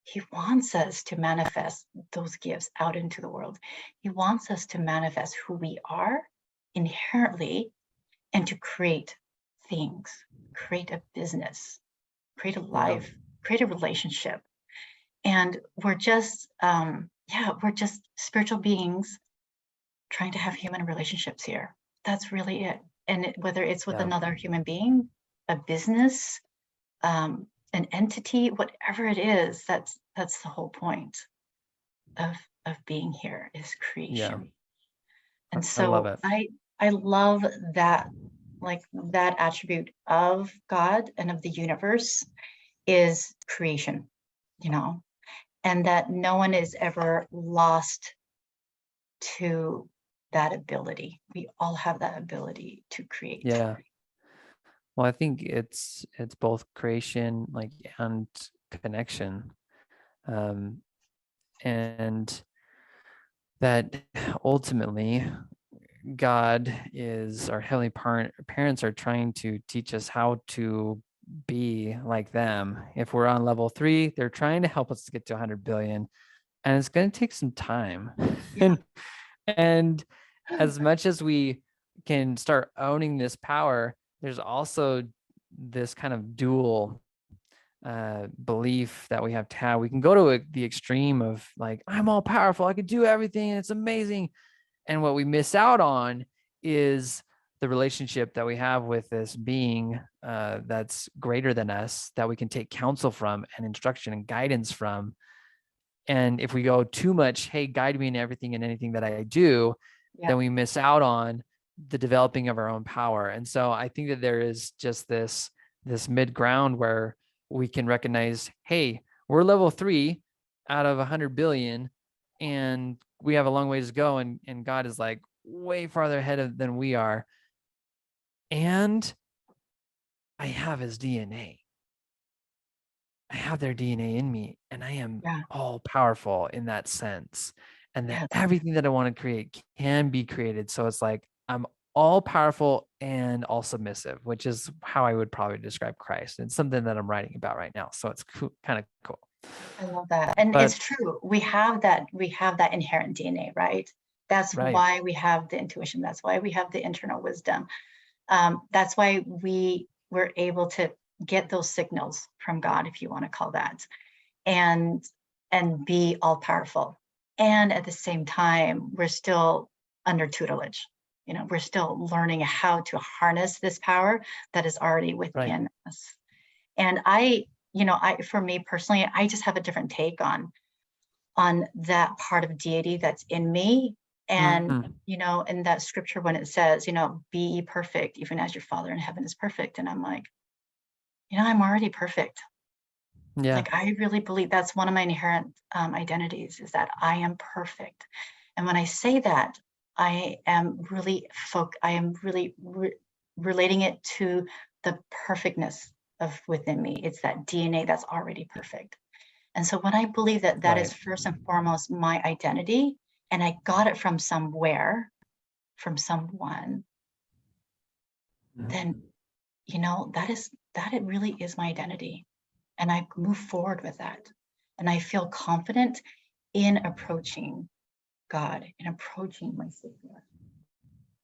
He wants us to manifest those gifts out into the world. He wants us to manifest who we are inherently and to create things, create a business, create a yeah, life, create a relationship. And we're just spiritual beings trying to have human relationships here. That's really it. And whether it's with yeah. another human being, a business, an entity, whatever it is, that's the whole point of of being here is Yeah. creation. And I love so it. I love that, like, that attribute of God and of the universe is creation, you know, and that no one is ever lost to that ability. We all have that ability to create. Yeah. Well, I think it's both creation, like, and connection. Um, and that ultimately God is, our heavenly parents are trying to teach us how to be like them. If we're on level 3, they're trying to help us to get to 100 billion, and it's going to take some time. Yeah. And as much as we can start owning this power, there's also this kind of dual belief that we have to have. We can go to the extreme of, like, I'm all powerful, I can do everything, and it's amazing. And what we miss out on is the relationship that we have with this being, that's greater than us, that we can take counsel from and instruction and guidance from. And if we go too much, hey, guide me in everything and anything that I do, Yeah. then we miss out on the developing of our own power. And so I think that there is just this mid ground where we can recognize, hey, we're level 3 out of 100 billion, and we have a long ways to go. And God is like way farther ahead than we are. And I have his DNA. I have their DNA in me, and I am all powerful in that sense. And that everything that I want to create can be created. So it's like I'm all powerful and all submissive, which is how I would probably describe Christ. It's something that I'm writing about right now. So it's cool, kind of cool. I love that. And it's true. We have that inherent DNA, right? That's why we have the intuition. That's why we have the internal wisdom. That's why we're able to get those signals from God, if you want to call that, and be all powerful. And at the same time, we're still under tutelage. We're still learning how to harness this power that is already within us. And for me personally, I just have a different take on that part of deity that's in me. And, in that scripture, when it says, be ye perfect, even as your Father in heaven is perfect. And I'm like, I'm already perfect. Yeah. Like, I really believe that's one of my inherent identities, is that I am perfect. And when I say that, I am really relating it to the perfectness of within me. It's that DNA that's already perfect. And so when I believe that that is first and foremost my identity, and I got it from somewhere, from someone, then, that it really is my identity. And I move forward with that. And I feel confident in approaching God, in approaching my Savior,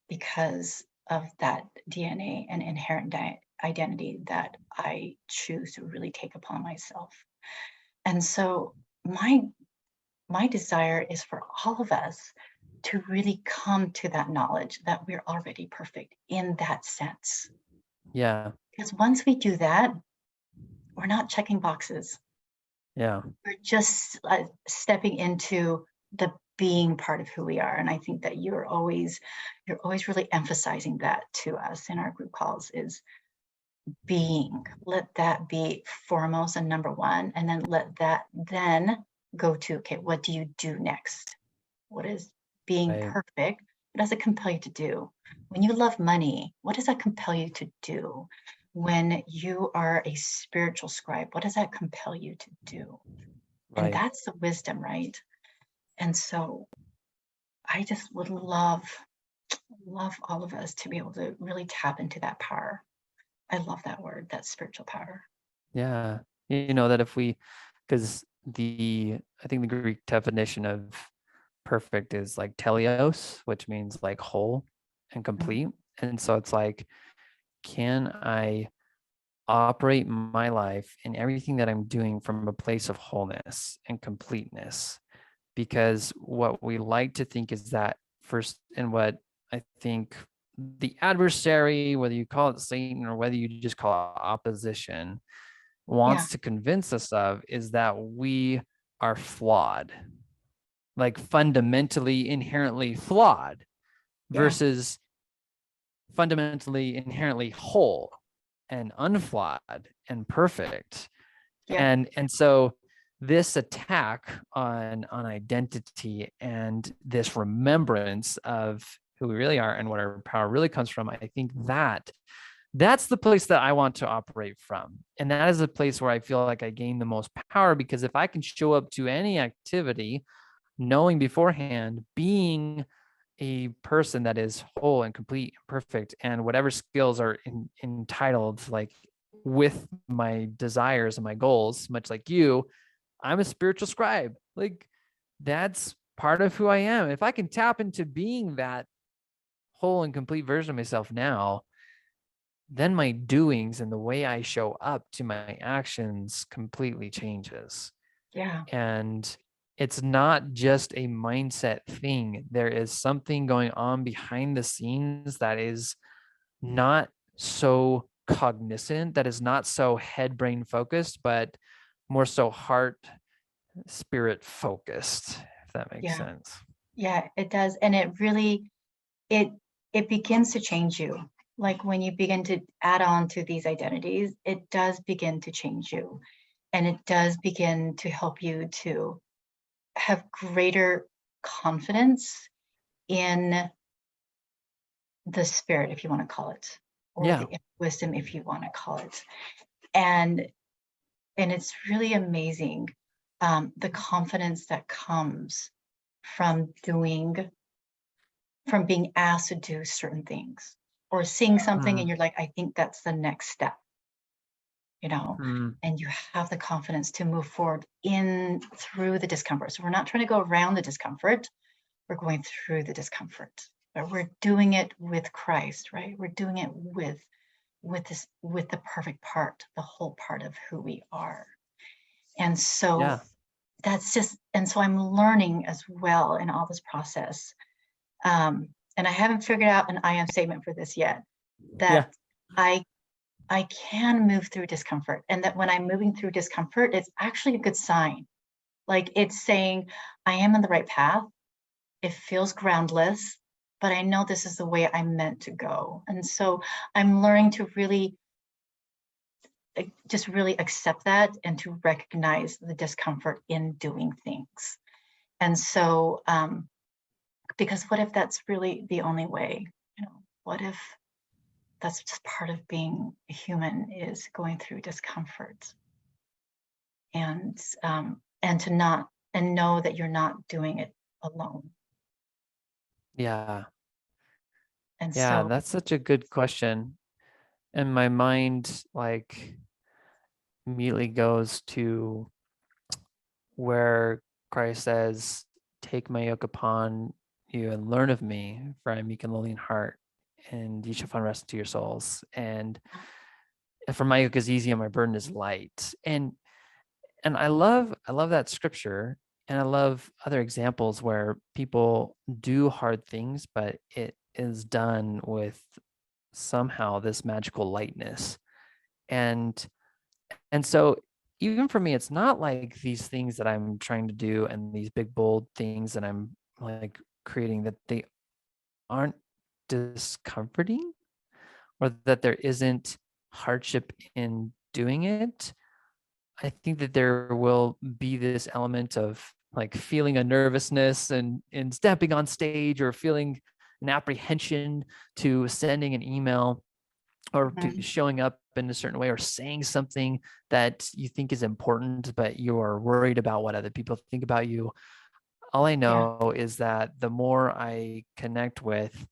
because of that DNA and inherent identity that I choose to really take upon myself. And so my desire is for all of us to really come to that knowledge that we're already perfect in that sense. Yeah. Because once we do that, we're not checking boxes. Yeah. We're just stepping into the being part of who we are. And I think that you're always really emphasizing that to us in our group calls, is being. Let that be foremost and number one, and then let that then go to, okay, what do you do next? What is being perfect? What does it compel you to do? When you love money, what does that compel you to do? When you are a spiritual scribe, what does that compel you to do? And that's the wisdom, right? And so I just would love all of us to be able to really tap into that power. I love that word, that spiritual power. Yeah. That if we, because I think the Greek definition of perfect is like teleos, which means like whole and complete. And so it's like, can I operate my life and everything that I'm doing from a place of wholeness and completeness? Because what we like to think is that first, and what I think the adversary, whether you call it Satan or whether you just call it opposition, wants to convince us of, is that we are flawed, like fundamentally, inherently flawed, versus fundamentally, inherently whole and unflawed and perfect. And so this attack on identity and this remembrance of who we really are and what our power really comes from, I think that's the place that I want to operate from. And that is a place where I feel like I gain the most power, because if I can show up to any activity knowing beforehand, being a person that is whole and complete and perfect, and whatever skills are entitled, like with my desires and my goals, much like you, I'm a spiritual scribe. Like, that's part of who I am. If I can tap into being that whole and complete version of myself now, then my doings and the way I show up to my actions completely changes. Yeah. And it's not just a mindset thing. There is something going on behind the scenes that is not so cognizant, that is not so head brain focused, but more so heart spirit focused, if that makes sense. Yeah, it does. And it really, it it begins to change you. Like when you begin to add on to these identities, it does begin to change you. And it does begin to help you to have greater confidence in the spirit, if you want to call it, or Yeah. the wisdom, if you want to call it. And it's really amazing, the confidence that comes from being asked to do certain things, or seeing something and you're like, I think that's the next step, Mm. and you have the confidence to move forward in through the discomfort. So we're not trying to go around the discomfort, we're going through the discomfort, but we're doing it with Christ, right? We're doing it with the perfect part, the whole part of who we are. And so Yeah. and so I'm learning as well in all this process. And I haven't figured out an I am statement for this yet, Yeah. that I can move through discomfort, and that when I'm moving through discomfort, it's actually a good sign. Like it's saying, I am on the right path. It feels groundless, but I know this is the way I'm meant to go. And so I'm learning to really just really accept that and to recognize the discomfort in doing things. And so, because what if that's really the only way? What if that's just part of being a human, is going through discomfort, and to not, and know that you're not doing it alone. Yeah. And Yeah. so, That's such a good question. And my mind like immediately goes to where Christ says, take my yoke upon you and learn of me, for I am meek and lowly in heart, and you shall find rest to your souls. And for my yoke is easy and my burden is light. And I love that scripture. And I love other examples where people do hard things, but it is done with somehow this magical lightness. And so even for me, it's not like these things that I'm trying to do and these big bold things that I'm like creating, that they aren't discomforting, or that there isn't hardship in doing it. I think that there will be this element of like feeling a nervousness and stepping on stage, or feeling an apprehension to sending an email, or to mhm, showing up in a certain way, or saying something that you think is important, but you're worried about what other people think about you. All I yeah, know is that the more I connect with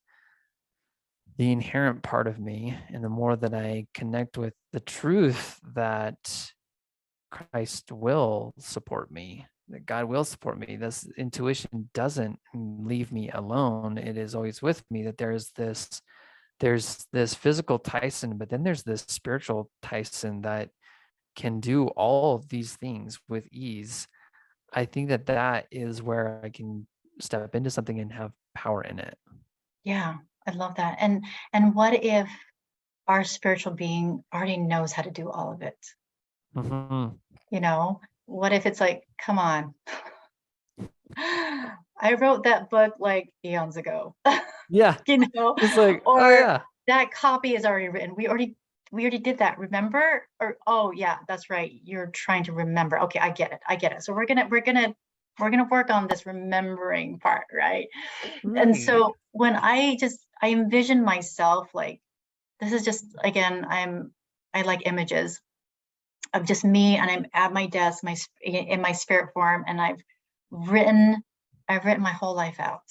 the inherent part of me, and the more that I connect with the truth that Christ will support me, that God will support me, this intuition doesn't leave me alone. It is always with me, that there's this physical Tyson, but then there's this spiritual Tyson that can do all of these things with ease. I think that that is where I can step into something and have power in it. yeah, I love that. And what if our spiritual being already knows how to do all of it? Mhm. What if it's like, come on, I wrote that book like eons ago, Yeah. you know, It's like, oh or yeah. that copy is already written. We already did that, remember? Or, oh yeah, that's right. You're trying to remember. Okay, I get it. I get it. So we're gonna work on this remembering part, right? And Right. so when I envision myself like, this is just, again, I like images of just me, and I'm at my desk, in my spirit form, and written I've written my whole life out.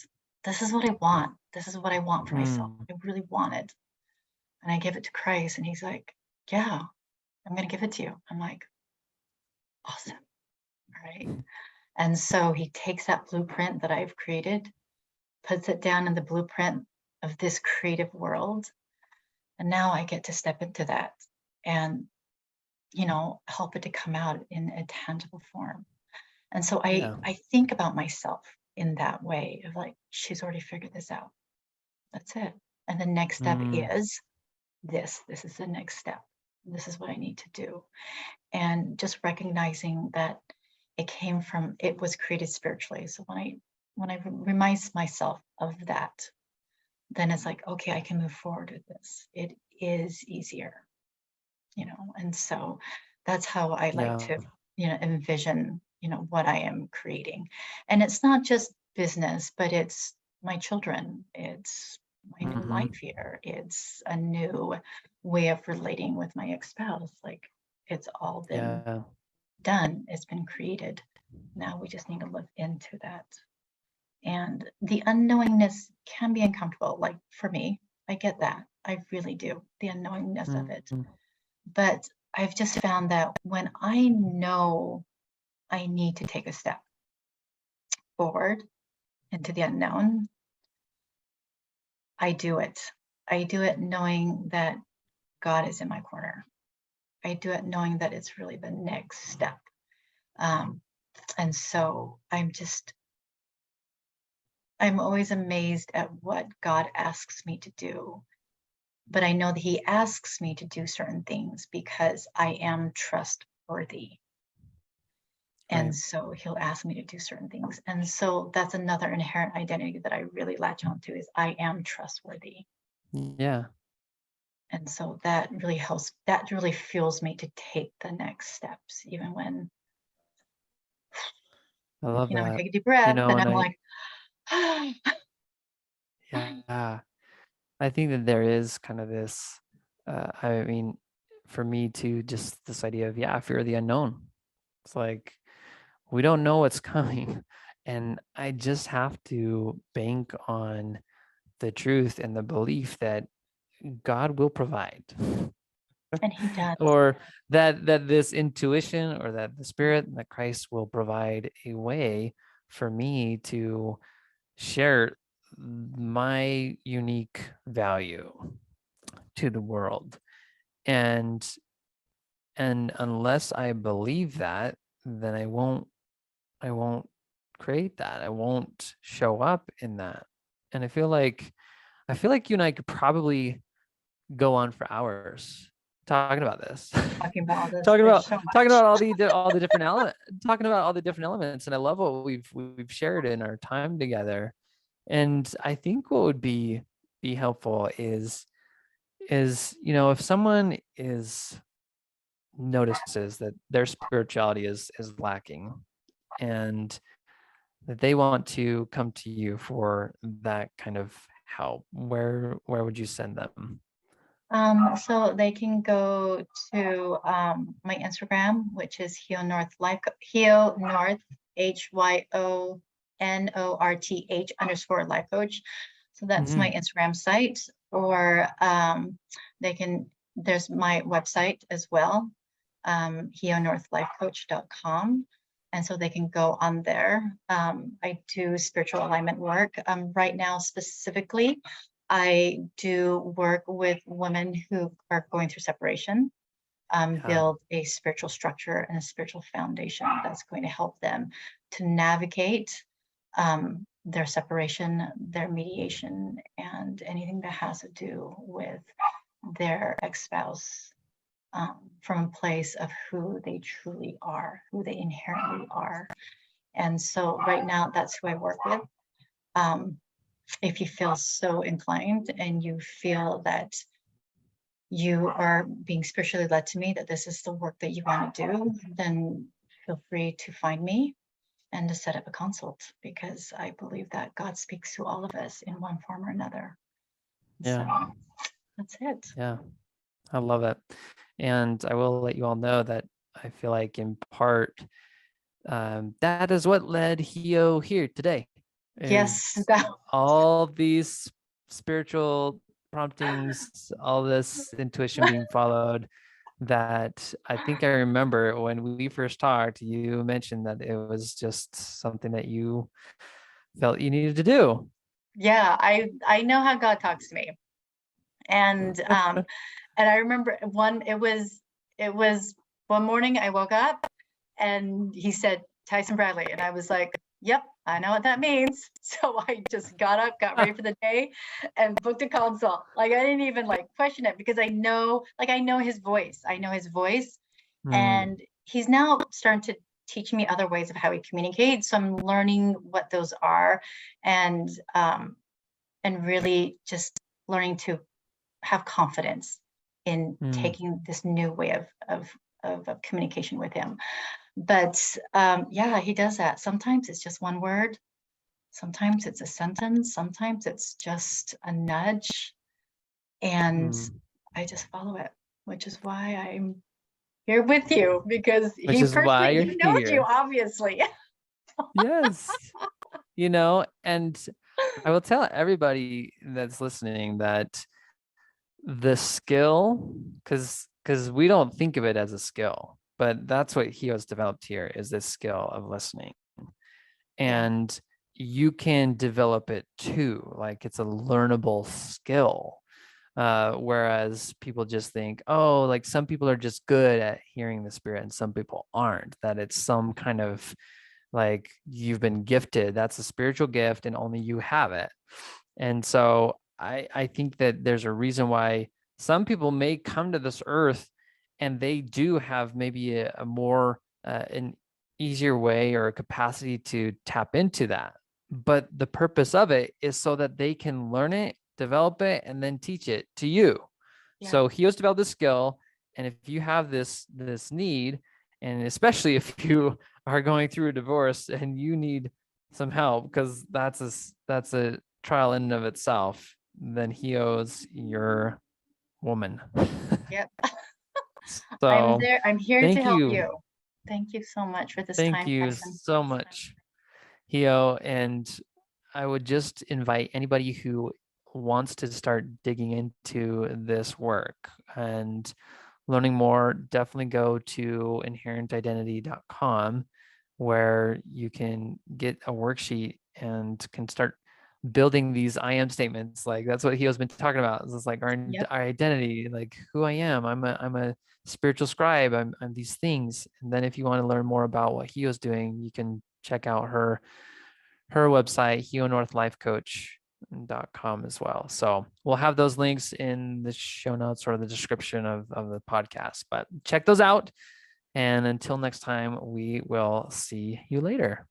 This is what I want. This is what I want for myself. Mm. I really want it. And I give it to Christ, and he's like, yeah, I'm going to give it to you. I'm like, awesome. All right. And so he takes that blueprint that I've created, puts it down in the blueprint of this creative world. And now I get to step into that and, help it to come out in a tangible form. And so I Yeah. I think about myself in that way of like, she's already figured this out. That's it. And the next step Mm. is this. This is the next step. This is what I need to do. And just recognizing that it was created spiritually. So when I remind myself of that, then it's like, okay, I can move forward with this. It is easier, and so that's how I like Yeah. to, envision, what I am creating. And it's not just business, but it's my children, it's my new Hmm. life here, it's a new way of relating with my ex-spouse. Like, it's all been Yeah. done, it's been created. Now we just need to live into that. And the unknowingness can be uncomfortable. Like, for me, I get that. I really do, the unknowingness of it. Mhm. But I've just found that when I know I need to take a step forward into the unknown, I do it. I do it knowing that God is in my corner. I do it knowing that it's really the next step. Um, and so I'm always amazed at what God asks me to do. But I know that He asks me to do certain things because I am trustworthy. Right. And so He'll ask me to do certain things. And so that's another inherent identity that I really latch onto, is I am trustworthy. Yeah. And so that really helps, that really fuels me to take the next steps, even when, I love I that. take a deep breath and And I'm I, like, yeah, I think that there is kind of this, I mean, for me too, just this idea of, yeah, fear of the unknown. It's like, we don't know what's coming. And I just have to bank on the truth and the belief that God will provide. and He does. Or that this intuition, or that the spirit, that Christ will provide a way for me to share my unique value to the world. And and unless I believe that, then I won't create that. I won't show up in that. And I feel like you and I could probably go on for hours talking about this. Talking about all this, talking there's about so talking much. about all the different elements, talking about all the different elements. And I love what we've shared in our time together. And I think what would be helpful is if someone notices that their spirituality is lacking, and that they want to come to you for that kind of help, where would you send them? So they can go to my Instagram, which is Hyo North Life, Hyo North, HYONORTH _ So that's my Mhm. Instagram site. Or there's my website as well, hyonorthlifecoach.com. And so they can go on there. I do spiritual alignment work. Right now, specifically, I do work with women who are going through separation, Yeah. build a spiritual structure and a spiritual foundation that's going to help them to navigate their separation, their mediation, and anything that has to do with their ex-spouse, from a place of who they truly are, who they inherently are. And so right now, that's who I work with. Um, if you feel so inclined and you feel that you are being spiritually led to me, that this is the work that you want to do, then feel free to find me and to set up a consult, because I believe that God speaks to all of us in one form or another. So Yeah. that's it. Yeah. I love it. And I will let you all know that I feel like, in part, that is what led Hio here today, is Yes, that, all these spiritual promptings, all this intuition being followed. That I think I remember when we first talked, you mentioned that it was just something that you felt you needed to do. yeah, I know how God talks to me. And I remember it was one morning I woke up and He said, Tyson Bradley. And I was like, yep, I know what that means. So I just got up, got ready for the day, and booked a consult. Like, I didn't even question it, because I know His voice. I know His voice. Mm, And He's now starting to teach me other ways of how He communicates. So I'm learning what those are. And and really just learning to have confidence in taking this new way of communication with him. But yeah, he does that. Sometimes it's just one word. Sometimes it's a sentence. Sometimes it's just a nudge. And I just follow it, which is why I'm here with you, because Which he is why personally, you're he knows you, here. obviously. Yes. And I will tell everybody that's listening that the skill, because we don't think of it as a skill, but that's what he has developed here, is this skill of listening. And you can develop it too. Like, it's a learnable skill. Whereas people just think, oh, like some people are just good at hearing the spirit and some people aren't, that it's some kind of like you've been gifted. That's a spiritual gift and only you have it. And so I think that there's a reason why some people may come to this earth and they do have maybe a more an easier way or a capacity to tap into that. But the purpose of it is so that they can learn it, develop it, and then teach it to you. So he has developed this skill. And if you have this need, and especially if you are going through a divorce and you need some help, because that's a trial in and of itself, then he owes your woman. Yep. So I'm there. I'm here to thank help you. you. Thank you so much for this Thank time, you Tyson. so much, Hio. And I would just invite anybody who wants to start digging into this work and learning more, definitely go to inherentidentity.com, where you can get a worksheet and can start building these I am statements. Like, that's what Hio's been talking about. It's like our identity, like who I am. I'm a spiritual scribe. I'm these things. And then if you want to learn more about what Hio's doing, you can check out her website, HioNorthLifeCoach.com as well. So we'll have those links in the show notes or the description of the podcast, but check those out. And until next time, we will see you later.